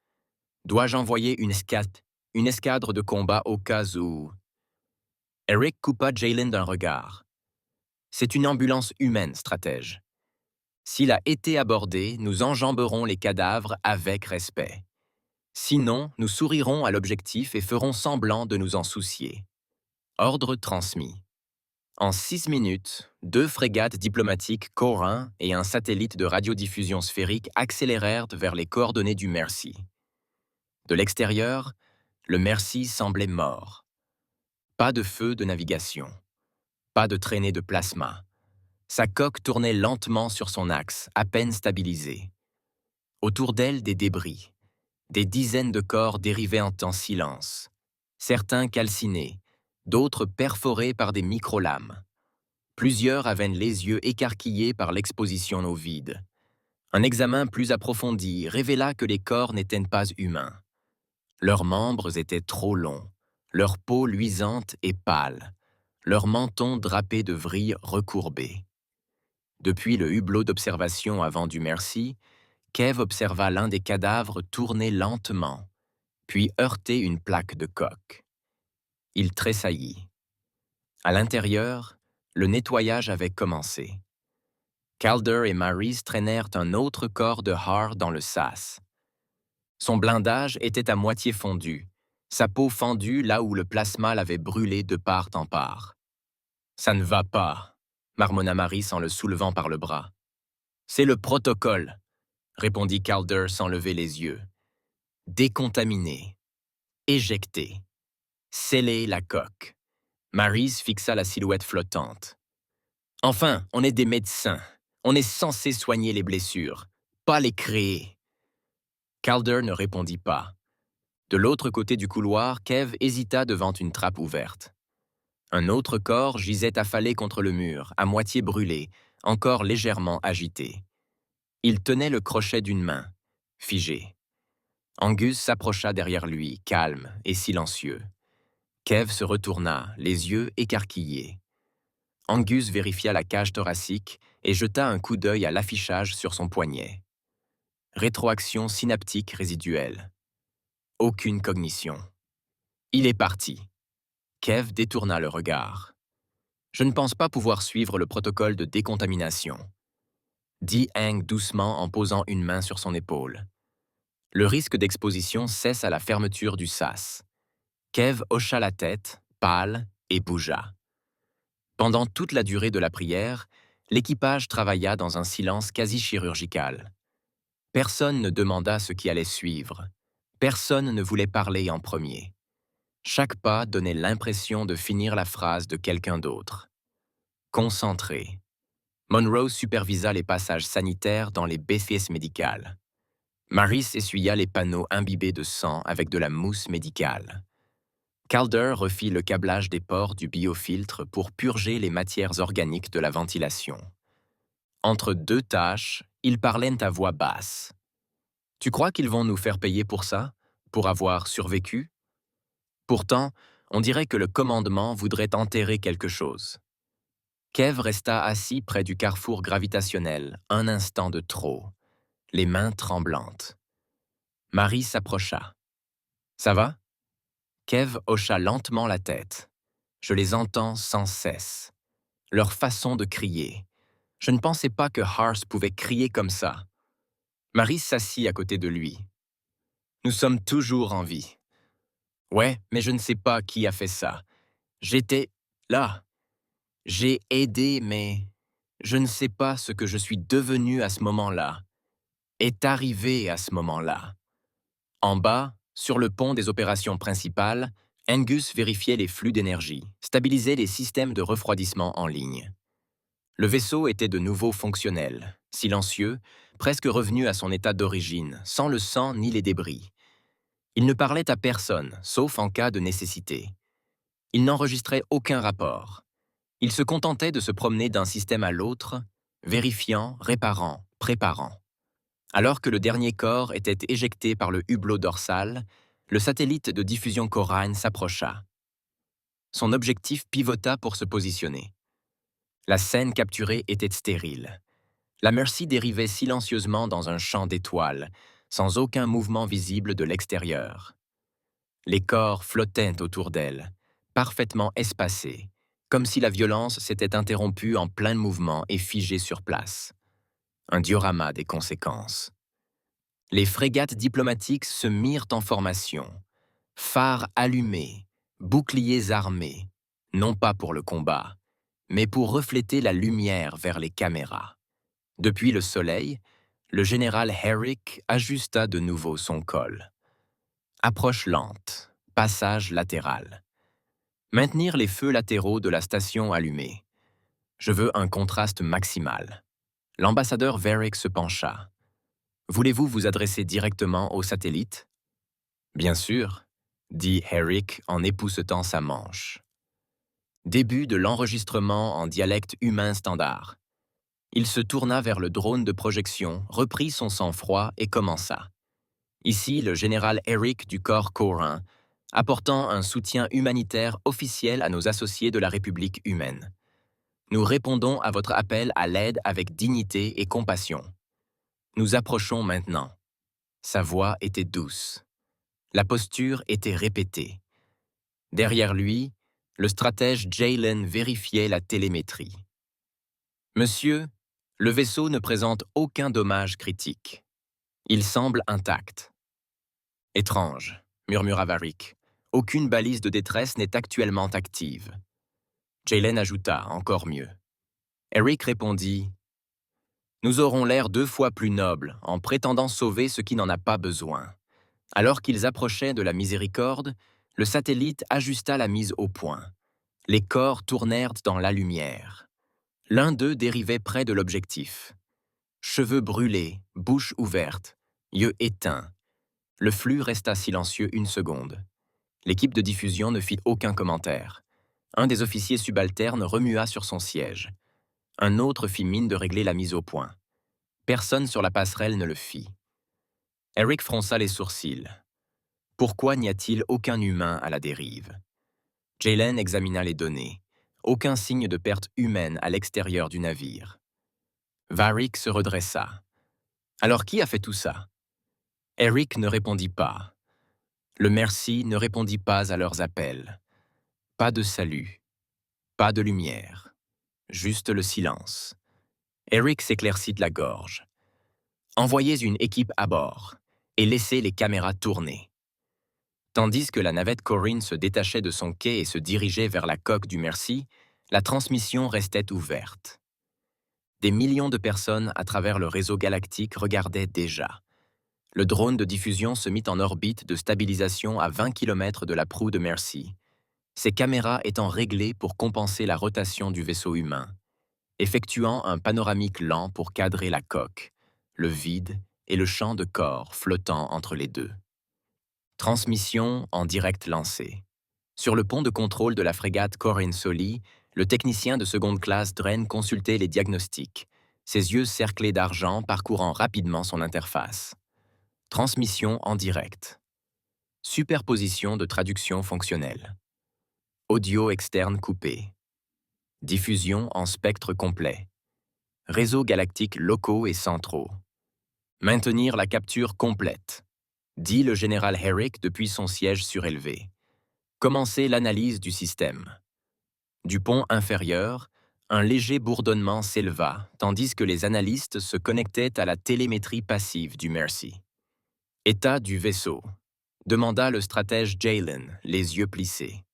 Dois-je envoyer une escadre de combat au cas où... Eric coupa Jalen d'un regard. C'est une ambulance humaine, stratège. S'il a été abordé, nous enjamberons les cadavres avec respect. Sinon, nous sourirons à l'objectif et ferons semblant de nous en soucier. Ordre transmis. En 6 minutes, 2 frégates diplomatiques Corin et un satellite de radiodiffusion sphérique accélérèrent vers les coordonnées du Mercy. De l'extérieur, le Mercy semblait mort. Pas de feu de navigation. Pas de traînée de plasma. Sa coque tournait lentement sur son axe, à peine stabilisée. Autour d'elle, des débris. Des dizaines de corps dérivés en silence. Certains calcinés, d'autres perforés par des micro-lames. Plusieurs avaient les yeux écarquillés par l'exposition au vide. Un examen plus approfondi révéla que les corps n'étaient pas humains. Leurs membres étaient trop longs, leur peau luisante et pâle, leur menton drapé de vrilles recourbées. Depuis le hublot d'observation avant du Mercy, Kev observa l'un des cadavres tourner lentement, puis heurter une plaque de coque. Il tressaillit. À l'intérieur, le nettoyage avait commencé. Calder et Maryse traînèrent un autre corps de Har dans le sas. Son blindage était à moitié fondu, sa peau fendue là où le plasma l'avait brûlé de part en part. « Ça ne va pas », marmonna Maryse en le soulevant par le bras. « C'est le protocole », répondit Calder sans lever les yeux. « Décontaminer. Éjecter. Sceller la coque. » Maryse fixa la silhouette flottante. « Enfin, on est des médecins. On est censé soigner les blessures, pas les créer. » Calder ne répondit pas. De l'autre côté du couloir, Kev hésita devant une trappe ouverte. Un autre corps gisait affalé contre le mur, à moitié brûlé, encore légèrement agité. Il tenait le crochet d'une main, figé. Angus s'approcha derrière lui, calme et silencieux. Kev se retourna, les yeux écarquillés. Angus vérifia la cage thoracique et jeta un coup d'œil à l'affichage sur son poignet. Rétroaction synaptique résiduelle. Aucune cognition. Il est parti. Kev détourna le regard. Je ne pense pas pouvoir suivre le protocole de décontamination, dit Hank doucement en posant une main sur son épaule. Le risque d'exposition cesse à la fermeture du sas. Kev hocha la tête, pâle, et bougea. Pendant toute la durée de la prière, l'équipage travailla dans un silence quasi chirurgical. Personne ne demanda ce qui allait suivre. Personne ne voulait parler en premier. Chaque pas donnait l'impression de finir la phrase de quelqu'un d'autre. Concentré. Monroe supervisa les passages sanitaires dans les BCS médicales. Maryse essuya les panneaux imbibés de sang avec de la mousse médicale. Calder refit le câblage des pores du biofiltre pour purger les matières organiques de la ventilation. Entre deux tâches, ils parlaient à voix basse. « Tu crois qu'ils vont nous faire payer pour ça? Pour avoir survécu? Pourtant, on dirait que le commandement voudrait enterrer quelque chose. Kev resta assis près du carrefour gravitationnel, un instant de trop, les mains tremblantes. Marie s'approcha. Ça va? Kev hocha lentement la tête. Je les entends sans cesse. Leur façon de crier. Je ne pensais pas que Hars pouvait crier comme ça. Marie s'assit à côté de lui. Nous sommes toujours en vie. Ouais, mais je ne sais pas qui a fait ça. J'étais là. J'ai aidé, mais je ne sais pas ce que je suis devenu à ce moment-là. Est arrivé à ce moment-là. En bas, sur le pont des opérations principales, Angus vérifiait les flux d'énergie, stabilisait les systèmes de refroidissement en ligne. Le vaisseau était de nouveau fonctionnel, silencieux, presque revenu à son état d'origine, sans le sang ni les débris. Il ne parlait à personne, sauf en cas de nécessité. Il n'enregistrait aucun rapport. Il se contentait de se promener d'un système à l'autre, vérifiant, réparant, préparant. Alors que le dernier corps était éjecté par le hublot dorsal, le satellite de diffusion Corine s'approcha. Son objectif pivota pour se positionner. La scène capturée était stérile. La Mercy dérivait silencieusement dans un champ d'étoiles, sans aucun mouvement visible de l'extérieur. Les corps flottaient autour d'elle, parfaitement espacés, comme si la violence s'était interrompue en plein mouvement et figée sur place. Un diorama des conséquences. Les frégates diplomatiques se mirent en formation, phares allumés, boucliers armés, non pas pour le combat, mais pour refléter la lumière vers les caméras. Depuis le soleil, le général Herrick ajusta de nouveau son col. Approche lente, passage latéral. Maintenir les feux latéraux de la station allumés. Je veux un contraste maximal. L'ambassadeur Varick se pencha. Voulez-vous vous adresser directement au satellite? Bien sûr, dit Herrick en époussetant sa manche. Début de l'enregistrement en dialecte humain standard. Il se tourna vers le drone de projection, reprit son sang-froid et commença. Ici, le général Herrick du corps Corin, apportant un soutien humanitaire officiel à nos associés de la République humaine. Nous répondons à votre appel à l'aide avec dignité et compassion. Nous approchons maintenant. Sa voix était douce. La posture était répétée. Derrière lui, le stratège Jalen vérifiait la télémétrie. Monsieur, le vaisseau ne présente aucun dommage critique. Il semble intact. Étrange, murmura Varick. Aucune balise de détresse n'est actuellement active. Jalen ajouta, encore mieux. Eric répondit « Nous aurons l'air 2 fois plus nobles en prétendant sauver ce qui n'en a pas besoin. » Alors qu'ils approchaient de la miséricorde, le satellite ajusta la mise au point. Les corps tournèrent dans la lumière. L'un d'eux dérivait près de l'objectif. Cheveux brûlés, bouche ouverte, yeux éteints. Le flux resta silencieux 1 seconde. L'équipe de diffusion ne fit aucun commentaire. Un des officiers subalternes remua sur son siège. Un autre fit mine de régler la mise au point. Personne sur la passerelle ne le fit. Eric fronça les sourcils. Pourquoi n'y a-t-il aucun humain à la dérive? Jalen examina les données. Aucun signe de perte humaine à l'extérieur du navire. Varick se redressa. Alors qui a fait tout ça? Eric ne répondit pas. Le Mercy ne répondit pas à leurs appels. Pas de salut. Pas de lumière. Juste le silence. Eric s'éclaircit de la gorge. Envoyez une équipe à bord et laissez les caméras tourner. Tandis que la navette Corinne se détachait de son quai et se dirigeait vers la coque du Mercy, la transmission restait ouverte. Des millions de personnes à travers le réseau galactique regardaient déjà. Le drone de diffusion se mit en orbite de stabilisation à 20 km de la proue de Mercy, ses caméras étant réglées pour compenser la rotation du vaisseau humain, effectuant un panoramique lent pour cadrer la coque, le vide et le champ de corps flottant entre les deux. Transmission en direct lancée. Sur le pont de contrôle de la frégate Corinne Soli, le technicien de seconde classe Dren consultait les diagnostics, ses yeux cerclés d'argent parcourant rapidement son interface. Transmission en direct. Superposition de traduction fonctionnelle. Audio externe coupé. diffusion en spectre complet, réseaux galactiques locaux et centraux. Maintenir la capture complète, dit le général Herrick depuis son siège surélevé. Commencer l'analyse du système. Du pont inférieur, un léger bourdonnement s'éleva, tandis que les analystes se connectaient à la télémétrie passive du Mercy. État du vaisseau, demanda le stratège Jalen, les yeux plissés.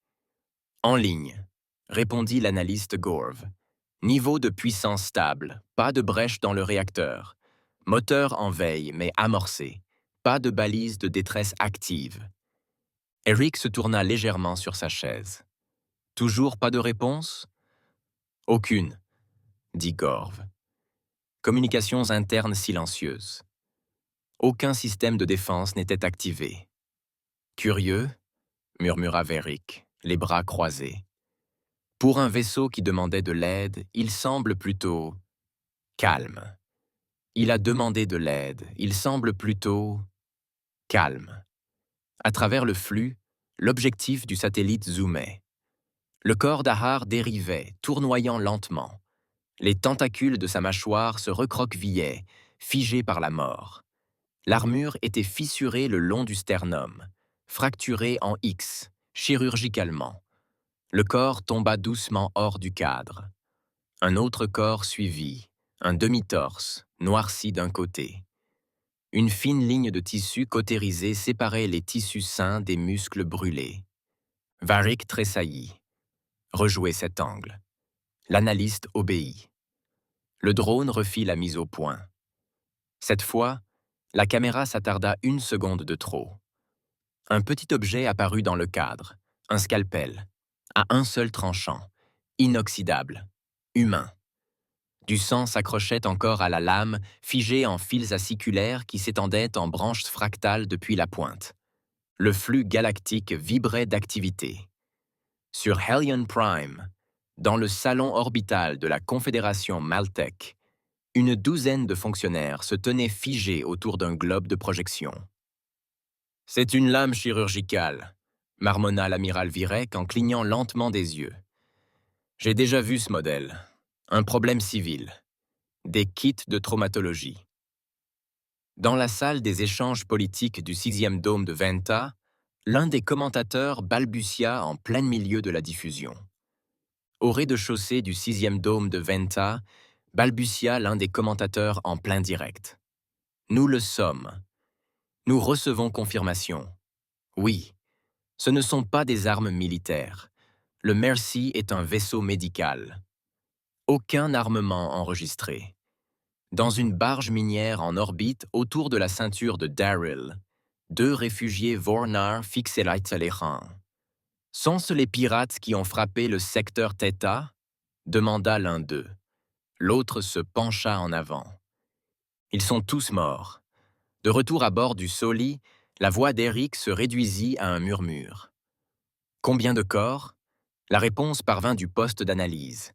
En ligne, répondit l'analyste Gorv. Niveau de puissance stable, pas de brèche dans le réacteur. Moteur en veille, mais amorcé. Pas de balise de détresse active. Eric se tourna légèrement sur sa chaise. Toujours pas de réponse? Aucune, dit Gorv. Communications internes silencieuses. Aucun système de défense n'était activé. Curieux, murmura Verick, les bras croisés. Pour un vaisseau qui demandait de l'aide, il semble plutôt calme. Il a demandé de l'aide, il semble plutôt calme. À travers le flux, l'objectif du satellite zoomait. Le corps d'Ahar dérivait, tournoyant lentement. Les tentacules de sa mâchoire se recroquevillaient, figés par la mort. L'armure était fissurée le long du sternum, fracturée en X, chirurgicalement. Le corps tomba doucement hors du cadre. Un autre corps suivit, un demi-torse, noirci d'un côté. Une fine ligne de tissu cautérisé séparait les tissus sains des muscles brûlés. Varick tressaillit. Rejouez cet angle. L'analyste obéit. Le drone refit la mise au point. Cette fois, la caméra s'attarda une seconde de trop. Un petit objet apparut dans le cadre, un scalpel, à un seul tranchant, inoxydable, humain. Du sang s'accrochait encore à la lame, figée en fils aciculaires qui s'étendaient en branches fractales depuis la pointe. Le flux galactique vibrait d'activité. Sur Hellion Prime, dans le salon orbital de la Confédération Maltech, une douzaine de fonctionnaires se tenaient figés autour d'un globe de projection. « C'est une lame chirurgicale », marmonna l'amiral Virek en clignant lentement des yeux. « J'ai déjà vu ce modèle. Un problème civil. Des kits de traumatologie. » Dans la salle des échanges politiques du 6e dôme de Venta, l'un des commentateurs balbutia en plein milieu de la diffusion. Au rez-de-chaussée du 6e dôme de Venta, balbutia l'un des commentateurs en plein direct. « Nous le sommes. Nous recevons confirmation. Oui, ce ne sont pas des armes militaires. Le Mercy est un vaisseau médical. Aucun armement enregistré. Dans une barge minière en orbite autour de la ceinture de Daryl, 2 réfugiés Vornar fixaient l'écran. « Sont-ce les pirates qui ont frappé le secteur Theta ?» demanda l'un d'eux. L'autre se pencha en avant. « Ils sont tous morts. » De retour à bord du Soli, la voix d'Eric se réduisit à un murmure. « Combien de corps ?» La réponse parvint du poste d'analyse.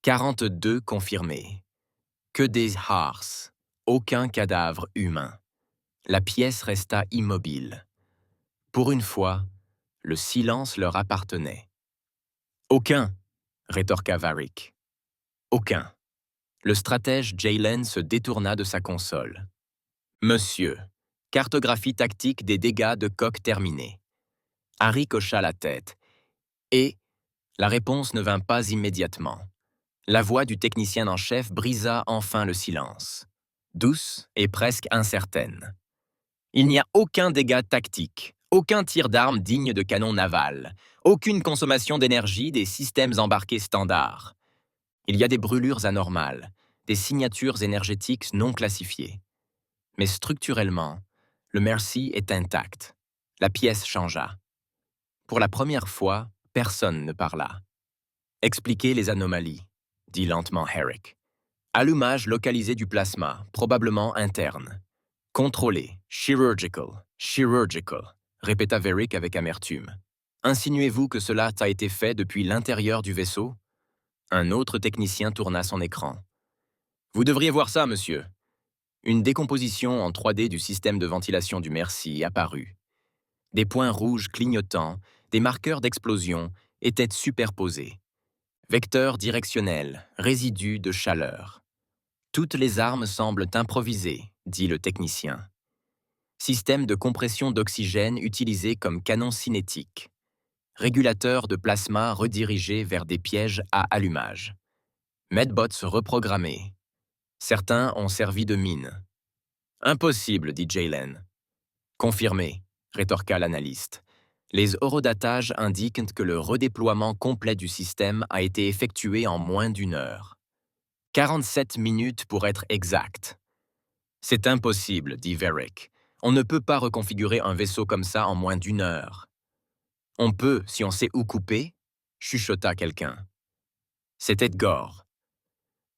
42 confirmés. Que des Hars, aucun cadavre humain. La pièce resta immobile. Pour une fois, le silence leur appartenait. « Aucun !» rétorqua Varick. « Aucun !» Le stratège Jalen se détourna de sa console. « Monsieur, cartographie tactique des dégâts de coque terminée. » Harry hocha la tête. Et la réponse ne vint pas immédiatement. La voix du technicien en chef brisa enfin le silence, douce et presque incertaine. Il n'y a aucun dégât tactique, aucun tir d'arme digne de canon naval, aucune consommation d'énergie des systèmes embarqués standards. Il y a des brûlures anormales, des signatures énergétiques non classifiées. Mais structurellement, le Mercy est intact. La pièce changea. Pour la première fois, personne ne parla. Expliquez les anomalies, dit lentement Herrick. Allumage localisé du plasma, probablement interne. Contrôlé, chirurgical, répéta Verick avec amertume. Insinuez-vous que cela a été fait depuis l'intérieur du vaisseau? Un autre technicien tourna son écran. Vous devriez voir ça, monsieur. Une décomposition en 3D du système de ventilation du Mercy apparut. Des points rouges clignotants, des marqueurs d'explosion, étaient superposés. Vecteur directionnel, résidu de chaleur. Toutes les armes semblent improvisées, dit le technicien. Système de compression d'oxygène utilisé comme canon cinétique. Régulateur de plasma redirigé vers des pièges à allumage. Medbots reprogrammés. Certains ont servi de mine. Impossible, dit Jaylen. Confirmé, rétorqua l'analyste. Les horodatages indiquent que le redéploiement complet du système a été effectué en moins d'une heure. 47 minutes pour être exact. C'est impossible, dit Varric. On ne peut pas reconfigurer un vaisseau comme ça en moins d'une heure. On peut, si on sait où couper, chuchota quelqu'un. C'était Gore.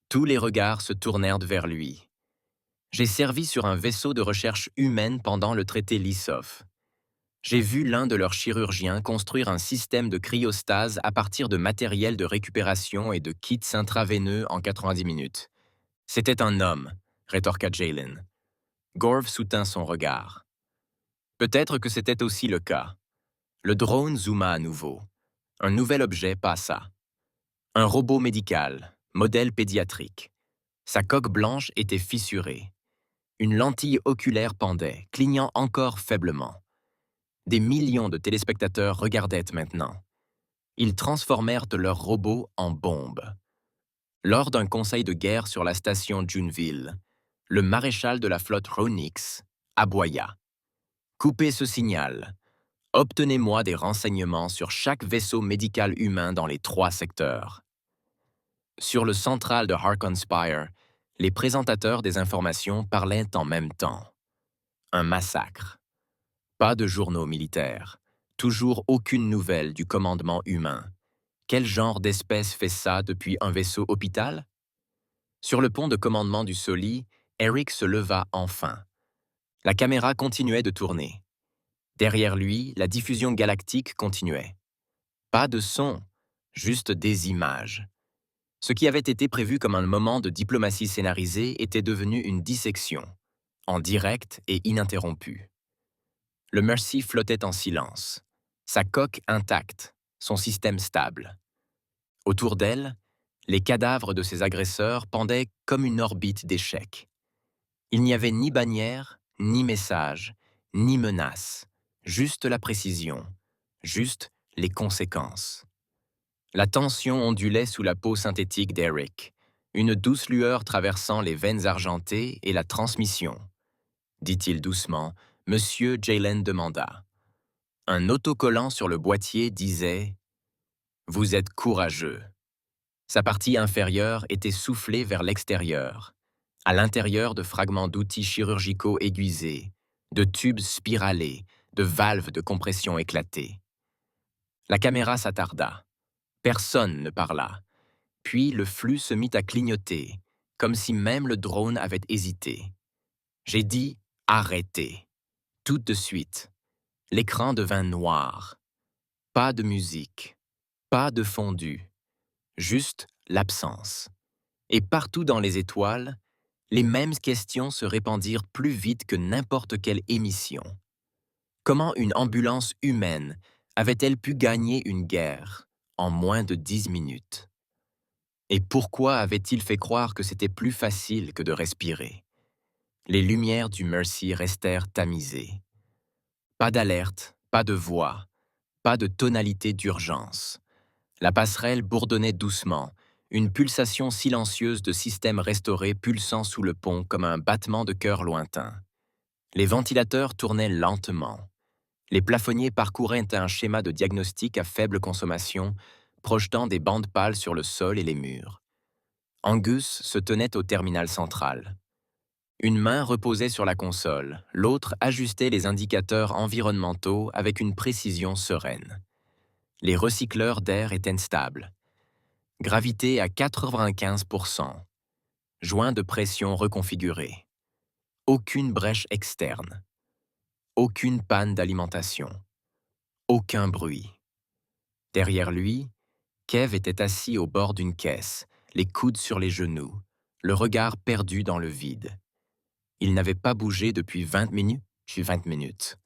Tous les regards se tournèrent vers lui. J'ai servi sur un vaisseau de recherche humaine pendant le traité Lissov. J'ai vu l'un de leurs chirurgiens construire un système de cryostase à partir de matériel de récupération et de kits intraveineux en 90 minutes. C'était un homme, rétorqua Jaylen. Gorv soutint son regard. Peut-être que c'était aussi le cas. Le drone zooma à nouveau. Un nouvel objet passa. Un robot médical, modèle pédiatrique. Sa coque blanche était fissurée. Une lentille oculaire pendait, clignant encore faiblement. Des millions de téléspectateurs regardaient maintenant. Ils transformèrent leur robot en bombe. Lors d'un conseil de guerre sur la station Juneville, le maréchal de la flotte Ronix aboya. « Coupez ce signal. Obtenez-moi des renseignements sur chaque vaisseau médical humain dans les 3 secteurs. » Sur le central de Harkon Spire, les présentateurs des informations parlaient en même temps. Un massacre. Pas de journaux militaires. Toujours aucune nouvelle du commandement humain. Quel genre d'espèce fait ça depuis un vaisseau hôpital? Sur le pont de commandement du Soli, Eric se leva enfin. La caméra continuait de tourner. Derrière lui, la diffusion galactique continuait. Pas de son, juste des images. Ce qui avait été prévu comme un moment de diplomatie scénarisée était devenu une dissection, en direct et ininterrompue. Le Mercy flottait en silence, sa coque intacte, son système stable. Autour d'elle, les cadavres de ses agresseurs pendaient comme une orbite d'échecs. Il n'y avait ni bannière, ni message, ni menace, juste la précision, juste les conséquences. La tension ondulait sous la peau synthétique d'Eric, une douce lueur traversant les veines argentées et la transmission. Dit-il doucement, Monsieur Jaylen demanda. Un autocollant sur le boîtier disait « Vous êtes courageux ». Sa partie inférieure était soufflée vers l'extérieur, à l'intérieur de fragments d'outils chirurgicaux aiguisés, de tubes spiralés, de valves de compression éclatées. La caméra s'attarda. Personne ne parla. Puis le flux se mit à clignoter, comme si même le drone avait hésité. J'ai dit « Arrêtez ». Tout de suite. L'écran devint noir. Pas de musique, pas de fondu, juste l'absence. Et partout dans les étoiles, les mêmes questions se répandirent plus vite que n'importe quelle émission. Comment une ambulance humaine avait-elle pu gagner une guerre en moins de 10 minutes? Et pourquoi avait-il fait croire que c'était plus facile que de respirer? Les lumières du Mercy restèrent tamisées. Pas d'alerte, pas de voix, pas de tonalité d'urgence. La passerelle bourdonnait doucement, une pulsation silencieuse de système restauré pulsant sous le pont comme un battement de cœur lointain. Les ventilateurs tournaient lentement. Les plafonniers parcouraient un schéma de diagnostic à faible consommation, projetant des bandes pâles sur le sol et les murs. Angus se tenait au terminal central. Une main reposait sur la console, l'autre ajustait les indicateurs environnementaux avec une précision sereine. Les recycleurs d'air étaient stables. Gravité à 95%. Joint de pression reconfiguré. Aucune brèche externe. Aucune panne d'alimentation. Aucun bruit. Derrière lui, Kev était assis au bord d'une caisse, les coudes sur les genoux, le regard perdu dans le vide. Il n'avait pas bougé depuis 20 minutes.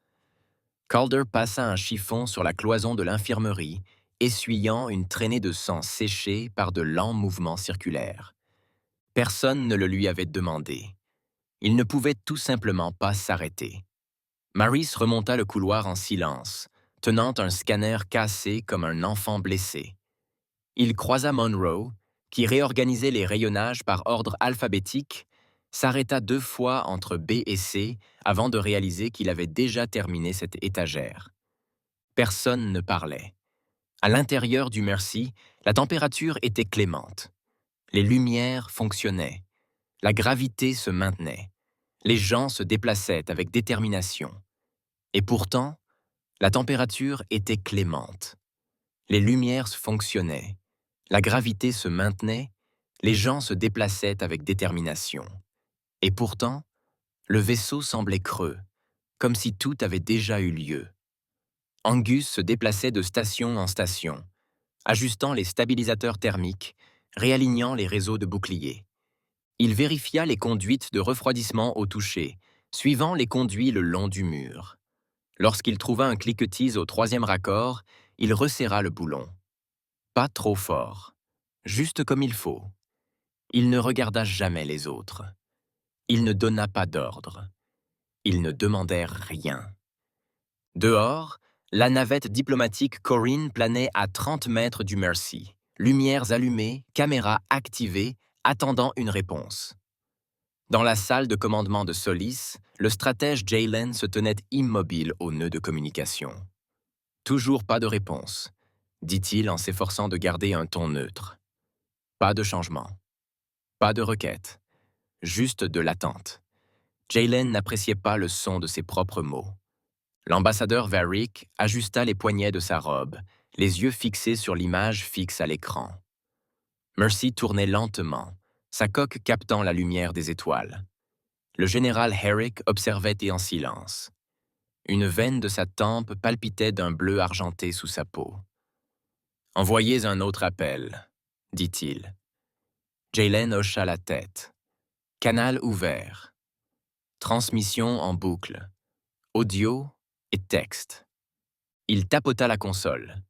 Calder passa un chiffon sur la cloison de l'infirmerie essuyant une traînée de sang séché par de lents mouvements circulaires. Personne ne le lui avait demandé. Il ne pouvait tout simplement pas s'arrêter. Maurice remonta le couloir en silence, tenant un scanner cassé comme un enfant blessé. Il croisa Monroe, qui réorganisait les rayonnages par ordre alphabétique, s'arrêta 2 fois entre B et C avant de réaliser qu'il avait déjà terminé cette étagère. Personne ne parlait. À l'intérieur du Mercy, la température était clémente. Les lumières fonctionnaient. La gravité se maintenait. Les gens se déplaçaient avec détermination. Et pourtant, la température était clémente. Les lumières fonctionnaient. La gravité se maintenait. Les gens se déplaçaient avec détermination. Et pourtant, le vaisseau semblait creux, comme si tout avait déjà eu lieu. Angus se déplaçait de station en station, ajustant les stabilisateurs thermiques, réalignant les réseaux de boucliers. Il vérifia les conduites de refroidissement au toucher, suivant les conduits le long du mur. Lorsqu'il trouva un cliquetis au 3e raccord, il resserra le boulon. Pas trop fort, juste comme il faut. Il ne regarda jamais les autres. Il ne donna pas d'ordre. Ils ne demandèrent rien. Dehors, la navette diplomatique Corinne planait à 30 mètres du Mercy. Lumières allumées, caméras activées, attendant une réponse. Dans la salle de commandement de Solis, le stratège Jaylen se tenait immobile au nœud de communication. « Toujours pas de réponse », dit-il en s'efforçant de garder un ton neutre. Pas de changement. Pas de requête. Juste de l'attente. Jaylen n'appréciait pas le son de ses propres mots. L'ambassadeur Varick ajusta les poignets de sa robe, les yeux fixés sur l'image fixe à l'écran. Mercy tournait lentement, sa coque captant la lumière des étoiles. Le général Herrick observait et en silence. Une veine de sa tempe palpitait d'un bleu argenté sous sa peau. « Envoyez un autre appel, » dit-il. Jaylen hocha la tête. Canal ouvert. Transmission en boucle. Audio et texte. Il tapota la console.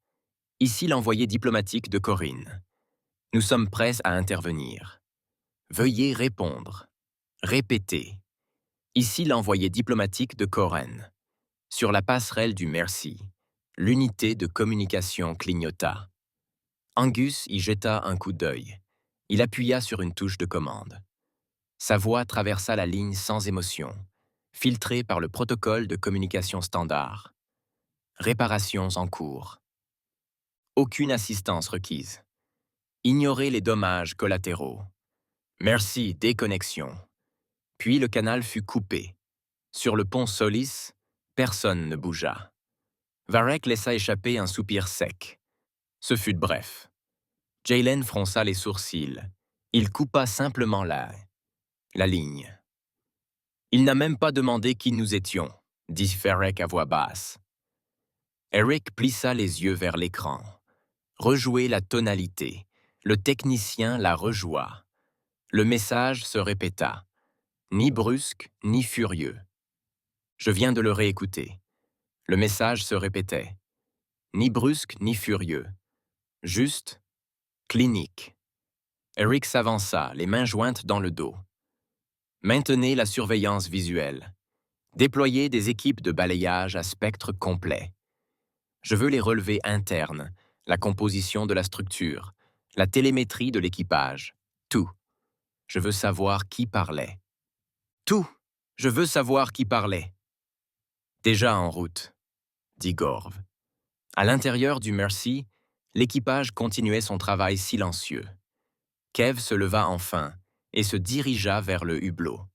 Ici l'envoyé diplomatique de Corinne. Nous sommes prêts à intervenir. Veuillez répondre. Répétez. Ici l'envoyé diplomatique de Corinne. Sur la passerelle du Mercy, l'unité de communication clignota. Angus y jeta un coup d'œil. Il appuya sur une touche de commande. Sa voix traversa la ligne sans émotion, filtrée par le protocole de communication standard. Réparations en cours. Aucune assistance requise. Ignorez les dommages collatéraux. Merci, déconnexion. Puis le canal fut coupé. Sur le pont Solis, personne ne bougea. Varick laissa échapper un soupir sec. Ce fut bref. Jaylen fronça les sourcils. Il coupa simplement la ligne. Il n'a même pas demandé qui nous étions, dit Varick à voix basse. Eric plissa les yeux vers l'écran. Rejouer la tonalité. Le technicien la rejoua. Le message se répéta. Ni brusque, ni furieux. Je viens de le réécouter. Le message se répétait. Ni brusque, ni furieux. Juste, clinique. Eric s'avança, les mains jointes dans le dos. Maintenez la surveillance visuelle. Déployez des équipes de balayage à spectre complet. Je veux les relevés internes, la composition de la structure, la télémétrie de l'équipage, tout. Je veux savoir qui parlait. Tout. Je veux savoir qui parlait. Déjà en route, dit Gorve. À l'intérieur du Mercy, l'équipage continuait son travail silencieux. Kev se leva enfin et se dirigea vers le hublot.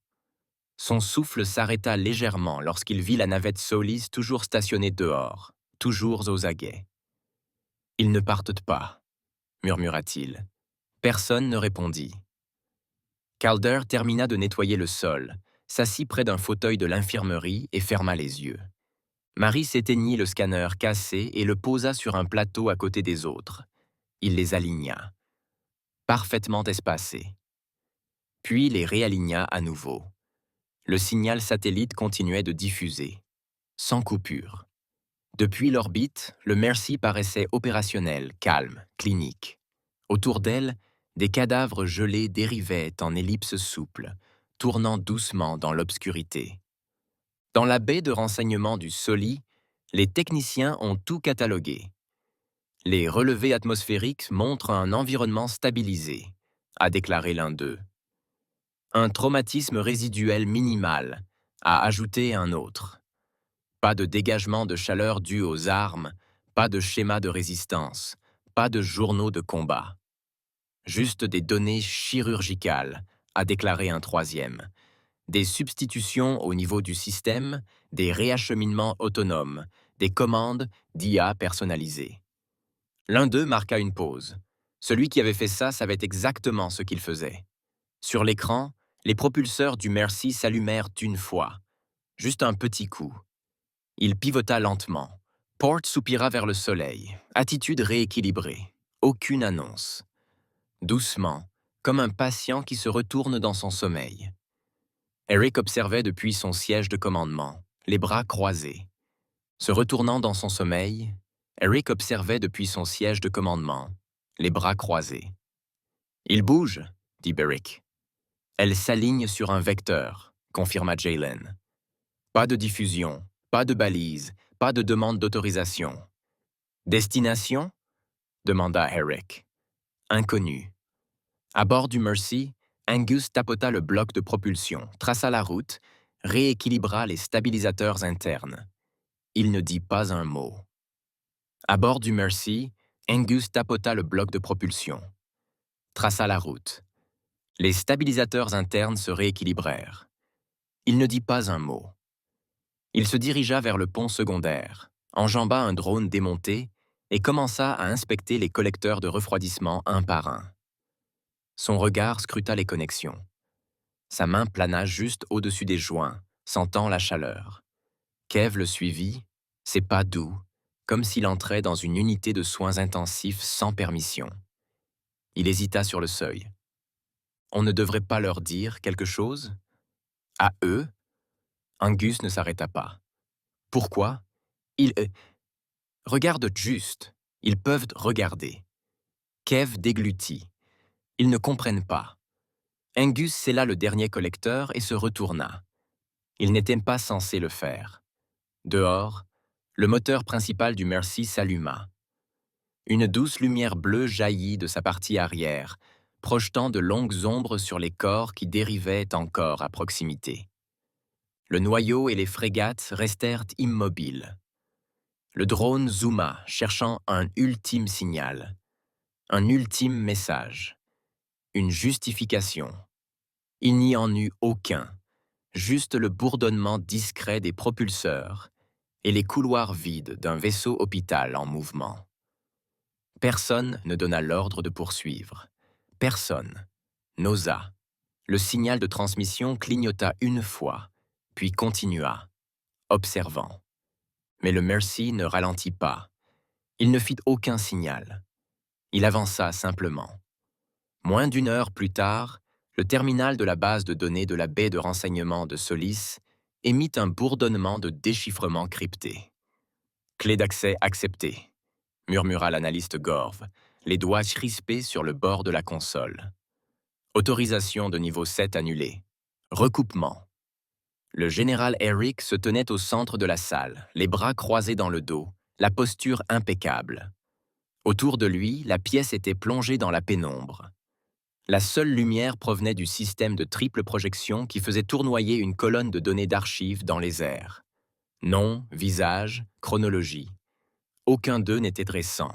Son souffle s'arrêta légèrement lorsqu'il vit la navette Solis toujours stationnée dehors, toujours aux aguets. « Ils ne partent pas », murmura-t-il. Personne ne répondit. Calder termina de nettoyer le sol, s'assit près d'un fauteuil de l'infirmerie et ferma les yeux. Marie s'éteignit le scanner cassé et le posa sur un plateau à côté des autres. Il les aligna. Parfaitement espacés. Puis les réaligna à nouveau. Le signal satellite continuait de diffuser, sans coupure. Depuis l'orbite, le Mercy paraissait opérationnel, calme, clinique. Autour d'elle, des cadavres gelés dérivaient en ellipses souples, tournant doucement dans l'obscurité. Dans la baie de renseignement du SOLI, les techniciens ont tout catalogué. Les relevés atmosphériques montrent un environnement stabilisé, a déclaré l'un d'eux. Un traumatisme résiduel minimal, a ajouté un autre. Pas de dégagement de chaleur dû aux armes, pas de schéma de résistance, pas de journaux de combat. Juste des données chirurgicales, a déclaré un troisième. Des substitutions au niveau du système, des réacheminements autonomes, des commandes d'IA personnalisées. L'un d'eux marqua une pause. Celui qui avait fait ça savait exactement ce qu'il faisait. Sur l'écran, les propulseurs du Mercy s'allumèrent une fois. Juste un petit coup. Il pivota lentement. Port soupira vers le soleil, attitude rééquilibrée. Aucune annonce. Doucement, comme un patient qui se retourne dans son sommeil. Eric observait depuis son siège de commandement, les bras croisés. Se retournant dans son sommeil, Eric observait depuis son siège de commandement, les bras croisés. « Il bouge », dit Beric. « Elle s'aligne sur un vecteur », confirma Jaylen. « Pas de diffusion, pas de balise, pas de demande d'autorisation. »« Destination » demanda Eric. « Inconnu. » À bord du Mercy, Angus tapota le bloc de propulsion, traça la route, rééquilibra les stabilisateurs internes. Il ne dit pas un mot. À bord du Mercy, Angus tapota le bloc de propulsion, traça la route. Les stabilisateurs internes se rééquilibrèrent. Il ne dit pas un mot. Il se dirigea vers le pont secondaire, enjamba un drone démonté et commença à inspecter les collecteurs de refroidissement un par un. Son regard scruta les connexions. Sa main plana juste au-dessus des joints, sentant la chaleur. Kev le suivit, ses pas doux, comme s'il entrait dans une unité de soins intensifs sans permission. Il hésita sur le seuil. On ne devrait pas leur dire quelque chose? À eux? Angus ne s'arrêta pas. Pourquoi? Ils regardent juste. Ils peuvent regarder. Kev déglutit. Ils ne comprennent pas. Angus scella le dernier collecteur et se retourna. Il n'était pas censé le faire. Dehors, le moteur principal du Mercy s'alluma. Une douce lumière bleue jaillit de sa partie arrière, projetant de longues ombres sur les corps qui dérivaient encore à proximité. Le noyau et les frégates restèrent immobiles. Le drone zooma, cherchant un ultime signal, un ultime message, une justification. Il n'y en eut aucun, juste le bourdonnement discret des propulseurs et les couloirs vides d'un vaisseau hôpital en mouvement. Personne ne donna l'ordre de poursuivre. Personne n'osa. Le signal de transmission clignota une fois, puis continua, observant. Mais le Mercy ne ralentit pas. Il ne fit aucun signal. Il avança simplement. Moins d'une heure plus tard, le terminal de la base de données de la baie de renseignement de Solis émit un bourdonnement de déchiffrement crypté. « Clé d'accès acceptée », murmura l'analyste Gorv, les doigts crispés sur le bord de la console. « Autorisation de niveau 7 annulée. Recoupement. » Le général Eric se tenait au centre de la salle, les bras croisés dans le dos, la posture impeccable. Autour de lui, la pièce était plongée dans la pénombre. La seule lumière provenait du système de triple projection qui faisait tournoyer une colonne de données d'archives dans les airs. Nom, visage, chronologie. Aucun d'eux n'était récent.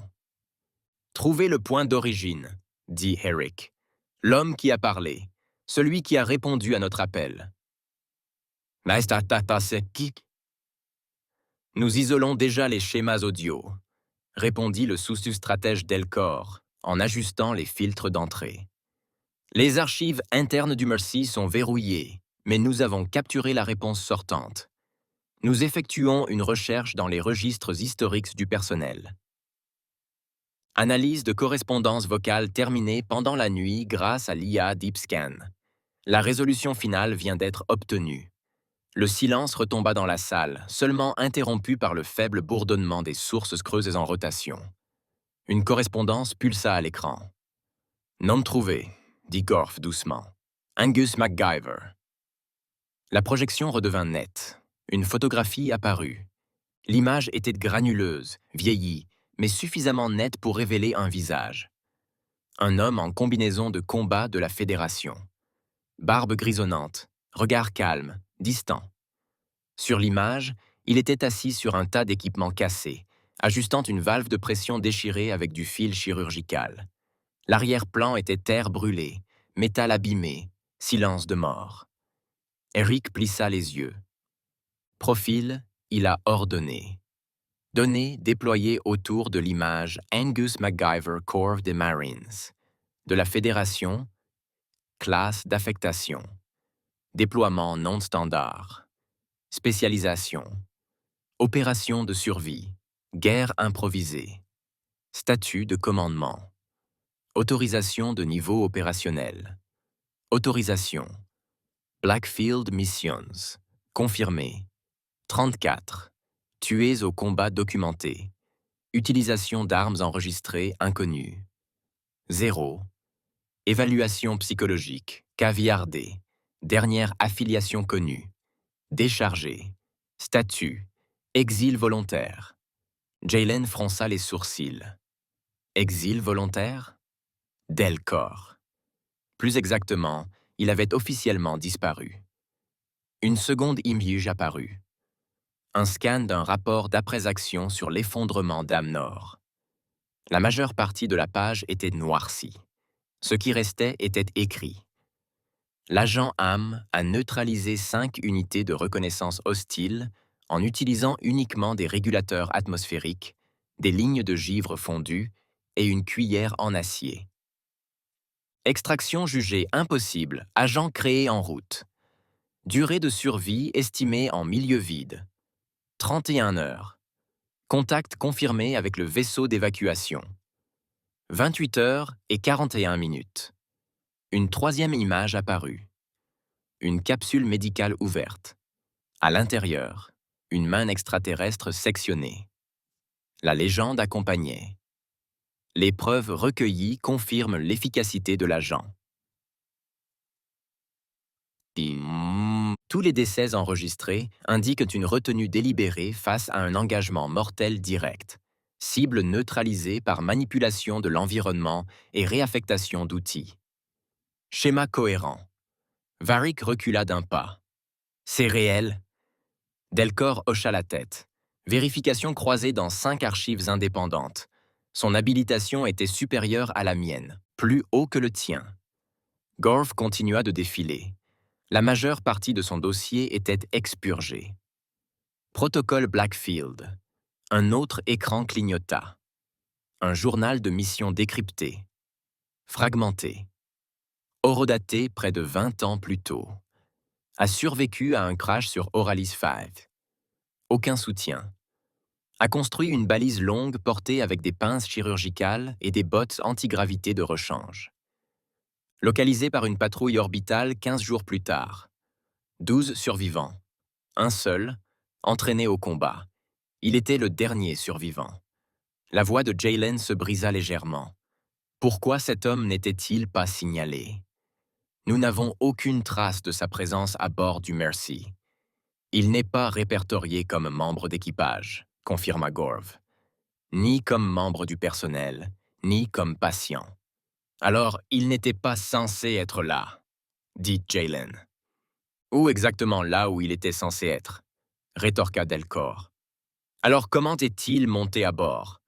« Trouvez le point d'origine », dit Eric. « L'homme qui a parlé, celui qui a répondu à notre appel. » Nous isolons déjà les schémas audio, répondit le sous-stratège Delcor en ajustant les filtres d'entrée. Les archives internes du Mercy sont verrouillées, mais nous avons capturé la réponse sortante. Nous effectuons une recherche dans les registres historiques du personnel. Analyse de correspondance vocale terminée pendant la nuit grâce à l'IA DeepScan. La résolution finale vient d'être obtenue. Le silence retomba dans la salle, seulement interrompu par le faible bourdonnement des sources creuses en rotation. Une correspondance pulsa à l'écran. Nom trouvé, dit Gorf doucement. Angus MacGyver. La projection redevint nette. Une photographie apparut. L'image était granuleuse, vieillie, mais suffisamment nette pour révéler un visage. Un homme en combinaison de combat de la Fédération. Barbe grisonnante, regard calme, distant. Sur l'image, il était assis sur un tas d'équipements cassés, ajustant une valve de pression déchirée avec du fil chirurgical. L'arrière-plan était terre brûlée, métal abîmé, silence de mort. Eric plissa les yeux. Profil, il a ordonné. Données déployées autour de l'image Angus MacGyver Corps des Marines. De la Fédération, classe d'affectation. Déploiement non standard. Spécialisation. Opération de survie. Guerre improvisée. Statut de commandement. Autorisation de niveau opérationnel. Autorisation. Blackfield Missions. Confirmé. 34. Tués au combat documenté. Utilisation d'armes enregistrées inconnues. 0. Évaluation psychologique. Caviardé. Dernière affiliation connue. Déchargé. Statut. Exil volontaire. Jaylen fronça les sourcils. Exil volontaire? Delcor. Plus exactement, il avait officiellement disparu. Une seconde image apparut. Un scan d'un rapport d'après-action sur l'effondrement d'Amnor. La majeure partie de la page était noircie. Ce qui restait était écrit. L'agent AM a neutralisé 5 unités de reconnaissance hostiles en utilisant uniquement des régulateurs atmosphériques, des lignes de givre fondues et une cuillère en acier. Extraction jugée impossible, agent créé en route. Durée de survie estimée en milieu vide. 31 heures. Contact confirmé avec le vaisseau d'évacuation. 28 heures et 41 minutes. Une troisième image apparut. Une capsule médicale ouverte. À l'intérieur, une main extraterrestre sectionnée. La légende accompagnait. Les preuves recueillies confirment l'efficacité de l'agent. Tous les décès enregistrés indiquent une retenue délibérée face à un engagement mortel direct. Cible neutralisée par manipulation de l'environnement et réaffectation d'outils. Schéma cohérent. Varric recula d'un pas. C'est réel? Delcor hocha la tête. Vérification croisée dans 5 archives indépendantes. Son habilitation était supérieure à la mienne, plus haut que le tien. Gorf continua de défiler. La majeure partie de son dossier était expurgée. Protocole Blackfield. Un autre écran clignota. Un journal de mission décrypté. Fragmenté. Horodaté près de 20 ans plus tôt. A survécu à un crash sur Oralis 5. Aucun soutien. A construit une balise longue portée avec des pinces chirurgicales et des bottes antigravité de rechange. Localisé par une patrouille orbitale 15 jours plus tard. 12 survivants. Un seul, entraîné au combat. Il était le dernier survivant. La voix de Jaylen se brisa légèrement. Pourquoi cet homme n'était-il pas signalé? Nous n'avons aucune trace de sa présence à bord du Mercy. Il n'est pas répertorié comme membre d'équipage, confirma Gorv. Ni comme membre du personnel, ni comme patient. Alors, il n'était pas censé être là, dit Jaylen. Où exactement là où il était censé être? Rétorqua Delcor. Alors comment est-il monté à bord?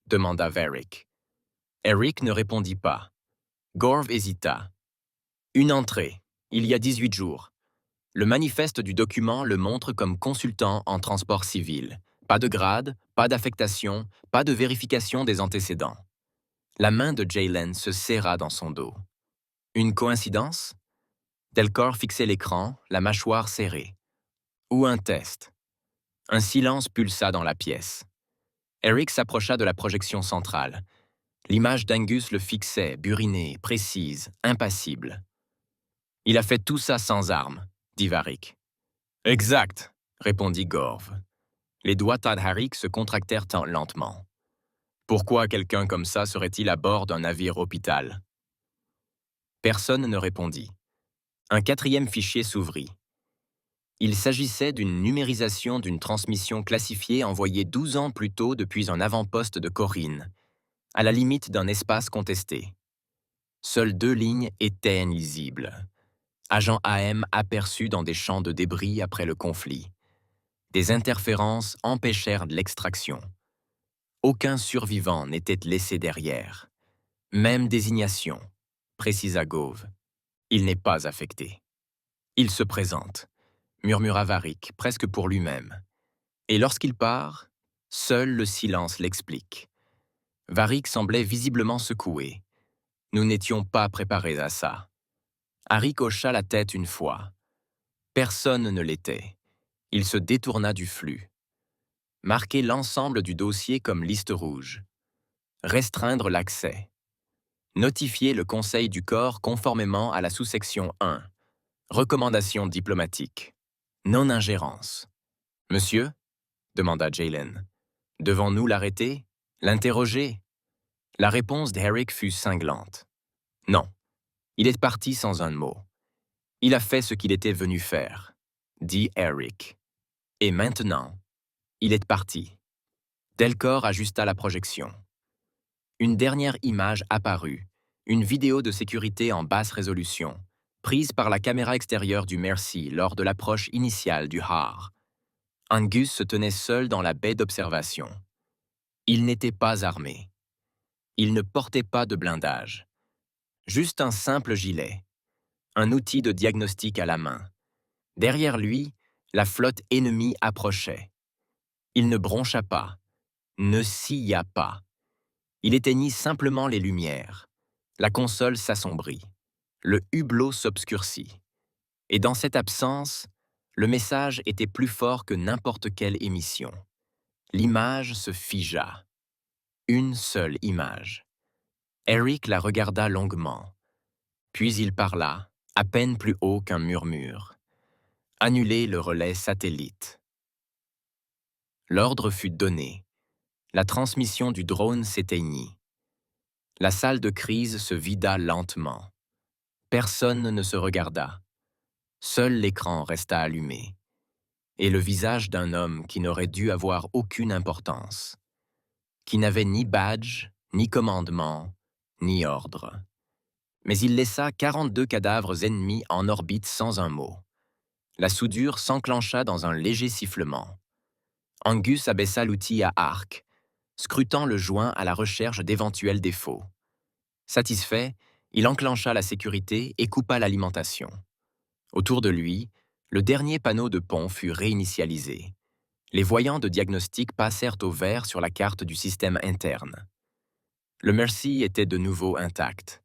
Demanda Varric. Eric ne répondit pas. Gorv hésita. Une entrée, il y a 18 jours. Le manifeste du document le montre comme consultant en transport civil. Pas de grade, pas d'affectation, pas de vérification des antécédents. La main de Jaylen se serra dans son dos. Une coïncidence? Delcor fixait l'écran, la mâchoire serrée. Ou un test? Un silence pulsa dans la pièce. Eric s'approcha de la projection centrale. L'image d'Angus le fixait, burinée, précise, impassible. Il a fait tout ça sans armes, dit Varric. Exact, répondit Gorv. Les doigts d'Harik se contractèrent lentement. Pourquoi quelqu'un comme ça serait-il à bord d'un navire hôpital? Personne ne répondit. Un quatrième fichier s'ouvrit. Il s'agissait d'une numérisation d'une transmission classifiée envoyée 12 ans plus tôt depuis un avant-poste de Corinne, à la limite d'un espace contesté. Seules 2 lignes étaient lisibles. Agent AM aperçu dans des champs de débris après le conflit. Des interférences empêchèrent l'extraction. Aucun survivant n'était laissé derrière. Même désignation, précisa Gove. Il n'est pas affecté. Il se présente, murmura Varik, presque pour lui-même. Et lorsqu'il part, seul le silence l'explique. Varik semblait visiblement secoué. Nous n'étions pas préparés à ça. Harik hocha la tête une fois. Personne ne l'était. Il se détourna du flux. Marquer l'ensemble du dossier comme liste rouge. Restreindre l'accès. Notifier le Conseil du corps conformément à la sous-section 1. Recommandation diplomatique. Non-ingérence. Monsieur, demanda Jalen, devons-nous l'arrêter? L'interroger? La réponse d'Eric fut cinglante. Non. Il est parti sans un mot. Il a fait ce qu'il était venu faire, dit Eric. Et maintenant, il est parti. Delcor ajusta la projection. Une dernière image apparut, une vidéo de sécurité en basse résolution, prise par la caméra extérieure du Mercy lors de l'approche initiale du Har. Angus se tenait seul dans la baie d'observation. Il n'était pas armé. Il ne portait pas de blindage. Juste un simple gilet. Un outil de diagnostic à la main. Derrière lui, la flotte ennemie approchait. Il ne broncha pas, ne scia pas. Il éteignit simplement les lumières. La console s'assombrit. Le hublot s'obscurcit. Et dans cette absence, le message était plus fort que n'importe quelle émission. L'image se figea. Une seule image. Eric la regarda longuement. Puis il parla, à peine plus haut qu'un murmure. Annuler le relais satellite. L'ordre fut donné. La transmission du drone s'éteignit. La salle de crise se vida lentement. Personne ne se regarda. Seul l'écran resta allumé. Et le visage d'un homme qui n'aurait dû avoir aucune importance. Qui n'avait ni badge, ni commandement, ni ordre. Mais il laissa 42 cadavres ennemis en orbite sans un mot. La soudure s'enclencha dans un léger sifflement. Angus abaissa l'outil à arc, scrutant le joint à la recherche d'éventuels défauts. Satisfait, il enclencha la sécurité et coupa l'alimentation. Autour de lui, le dernier panneau de pont fut réinitialisé. Les voyants de diagnostic passèrent au vert sur la carte du système interne. Le Mercy était de nouveau intact.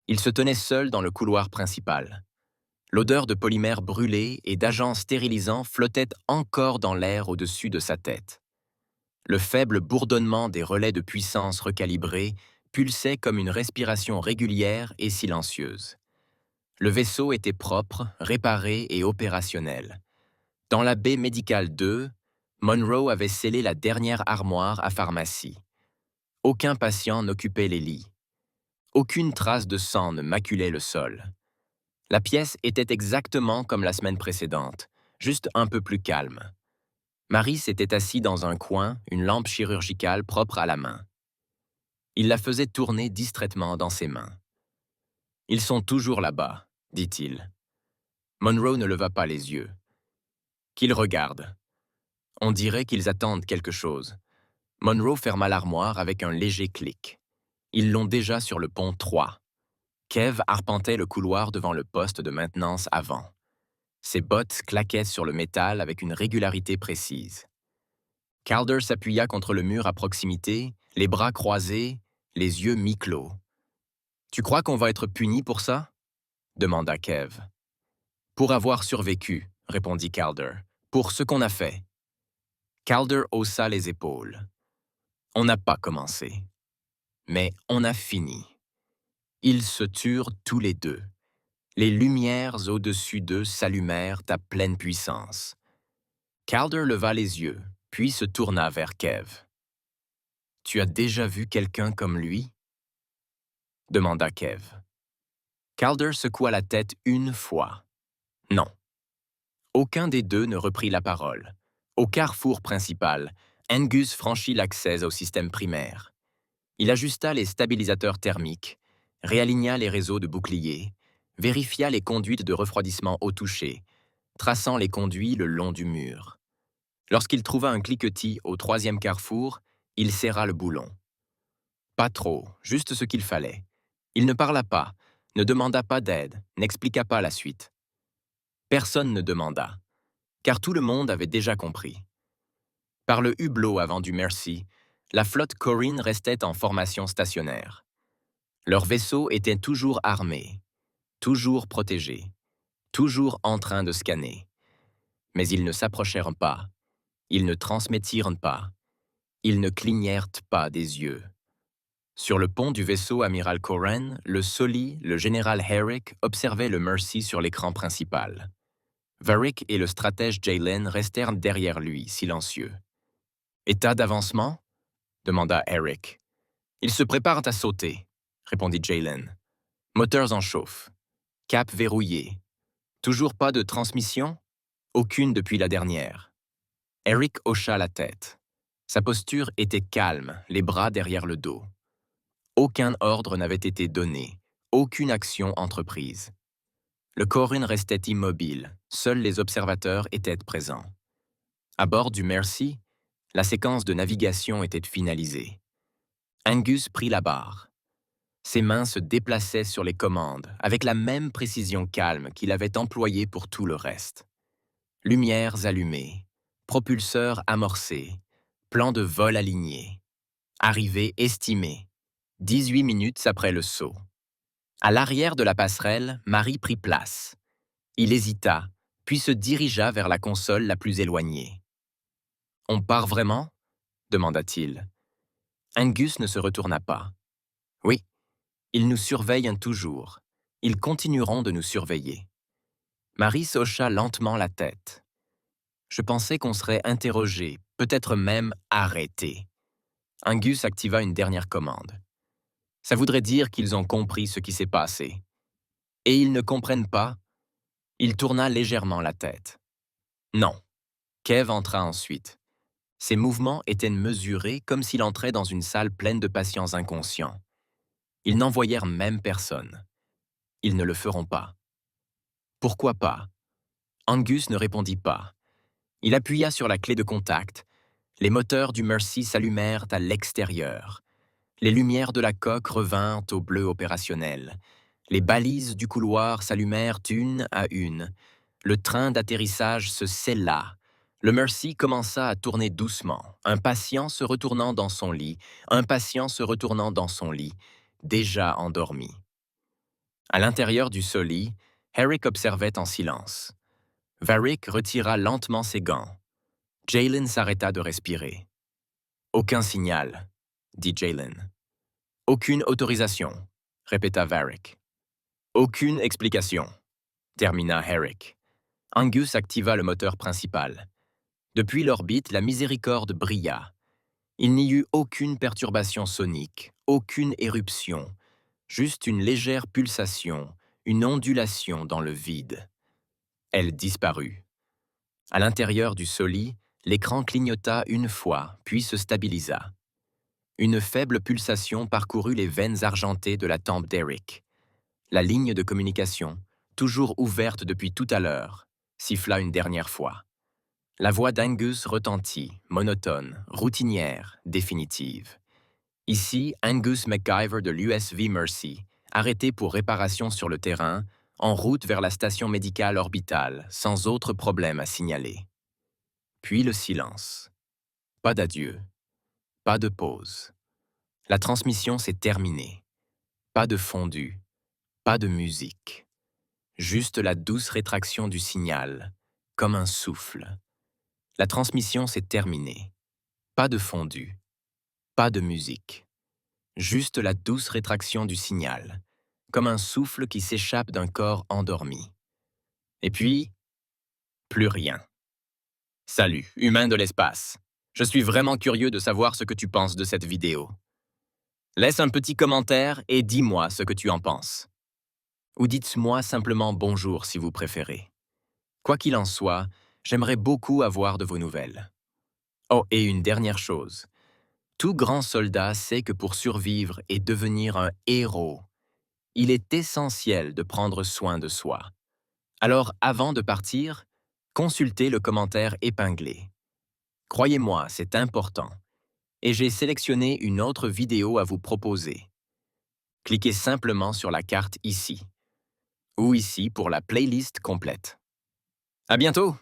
Il se tenait seul dans le couloir principal. L'odeur de polymère brûlé et d'agents stérilisants flottait encore dans l'air au-dessus de sa tête. Le faible bourdonnement des relais de puissance recalibrés pulsait comme une respiration régulière et silencieuse. Le vaisseau était propre, réparé et opérationnel. Dans la baie médicale 2, Monroe avait scellé la dernière armoire à pharmacie. Aucun patient n'occupait les lits. Aucune trace de sang ne maculait le sol. La pièce était exactement comme la semaine précédente, juste un peu plus calme. Marie s'était assise dans un coin, une lampe chirurgicale propre à la main. Il la faisait tourner distraitement dans ses mains. « Ils sont toujours là-bas, dit-il. Monroe ne leva pas les yeux. Qu'ils regardent. On dirait qu'ils attendent quelque chose. Monroe ferma l'armoire avec un léger clic. Ils l'ont déjà sur le pont 3. Kev arpentait le couloir devant le poste de maintenance avant. Ses bottes claquaient sur le métal avec une régularité précise. Calder s'appuya contre le mur à proximité, les bras croisés, les yeux mi-clos. « Tu crois qu'on va être puni pour ça ?» demanda Kev. « Pour avoir survécu, » répondit Calder. « Pour ce qu'on a fait. » Calder haussa les épaules. « On n'a pas commencé. Mais on a fini. » Ils se turent tous les deux. Les lumières au-dessus d'eux s'allumèrent à pleine puissance. Calder leva les yeux, puis se tourna vers Kev. « Tu as déjà vu quelqu'un comme lui ?» demanda Kev. Calder secoua la tête une fois. Non. Aucun des deux ne reprit la parole. Au carrefour principal, Angus franchit l'accès au système primaire. Il ajusta les stabilisateurs thermiques, réaligna les réseaux de boucliers, vérifia les conduites de refroidissement au toucher, traçant les conduits le long du mur. Lorsqu'il trouva un cliquetis au troisième carrefour, il serra le boulon. Pas trop, juste ce qu'il fallait. Il ne parla pas, ne demanda pas d'aide, n'expliqua pas la suite. Personne ne demanda, car tout le monde avait déjà compris. Par le hublot avant du Mercy, la flotte Corrine restait en formation stationnaire. Leur vaisseau était toujours armé, toujours protégé, toujours en train de scanner. Mais ils ne s'approchèrent pas, ils ne transmettirent pas, ils ne clignèrent pas des yeux. Sur le pont du vaisseau amiral Corran, le Soli, le général Herrick, observait le Mercy sur l'écran principal. Varric et le stratège Jalen restèrent derrière lui, silencieux. « État d'avancement » demanda Herrick. « Ils se préparent à sauter » répondit Jalen. « Moteurs en chauffe. Cap verrouillé. Toujours pas de transmission ? Aucune depuis la dernière. » Herrick hocha la tête. Sa posture était calme, les bras derrière le dos. Aucun ordre n'avait été donné, aucune action entreprise. Le Corrine restait immobile, seuls les observateurs étaient présents. À bord du Mercy, la séquence de navigation était finalisée. Angus prit la barre. Ses mains se déplaçaient sur les commandes avec la même précision calme qu'il avait employée pour tout le reste. Lumières allumées, propulseurs amorcés, plan de vol aligné, arrivée estimée, 18 minutes après le saut. À l'arrière de la passerelle, Marie prit place. Il hésita, puis se dirigea vers la console la plus éloignée. « On part vraiment ?» demanda-t-il. Angus ne se retourna pas. « Oui, ils nous surveillent toujours. Ils continueront de nous surveiller. » Marie hocha lentement la tête. « Je pensais qu'on serait interrogé, peut-être même arrêté. » Angus activa une dernière commande. « Ça voudrait dire qu'ils ont compris ce qui s'est passé. » « Et ils ne comprennent pas ?» Il tourna légèrement la tête. « Non. » Kev entra ensuite. Ses mouvements étaient mesurés comme s'il entrait dans une salle pleine de patients inconscients. Ils n'envoyèrent même personne. Ils ne le feront pas. Pourquoi pas? Angus ne répondit pas. Il appuya sur la clé de contact. Les moteurs du Mercy s'allumèrent à l'extérieur. Les lumières de la coque revinrent au bleu opérationnel. Les balises du couloir s'allumèrent une à une. Le train d'atterrissage se scella. Le Mercy commença à tourner doucement, un patient se retournant dans son lit, déjà endormi. À l'intérieur du Soli, Herrick observait en silence. Varric retira lentement ses gants. Jalen s'arrêta de respirer. « Aucun signal, » dit Jalen. « Aucune autorisation, » répéta Varric. « Aucune explication, » termina Herrick. Angus activa le moteur principal. Depuis l'orbite, la miséricorde brilla. Il n'y eut aucune perturbation sonique, aucune éruption, juste une légère pulsation, une ondulation dans le vide. Elle disparut. À l'intérieur du Soli, l'écran clignota une fois, puis se stabilisa. Une faible pulsation parcourut les veines argentées de la tempe d'Eric. La ligne de communication, toujours ouverte depuis tout à l'heure, siffla une dernière fois. La voix d'Angus retentit, monotone, routinière, définitive. Ici, Angus MacGyver de l'USV Mercy, arrêté pour réparation sur le terrain, en route vers la station médicale orbitale, sans autre problème à signaler. Puis le silence. Pas d'adieu. Pas de pause. La transmission s'est terminée. Pas de fondu. Pas de musique. Juste la douce rétraction du signal, comme un souffle. La transmission s'est terminée. Pas de fondu. Pas de musique. Juste la douce rétraction du signal, comme un souffle qui s'échappe d'un corps endormi. Et puis, plus rien. Salut, humain de l'espace. Je suis vraiment curieux de savoir ce que tu penses de cette vidéo. Laisse un petit commentaire et dis-moi ce que tu en penses. Ou dites-moi simplement bonjour si vous préférez. Quoi qu'il en soit, j'aimerais beaucoup avoir de vos nouvelles. Oh, et une dernière chose. Tout grand soldat sait que pour survivre et devenir un héros, il est essentiel de prendre soin de soi. Alors, avant de partir, consultez le commentaire épinglé. Croyez-moi, c'est important. Et j'ai sélectionné une autre vidéo à vous proposer. Cliquez simplement sur la carte ici, ou ici pour la playlist complète. À bientôt!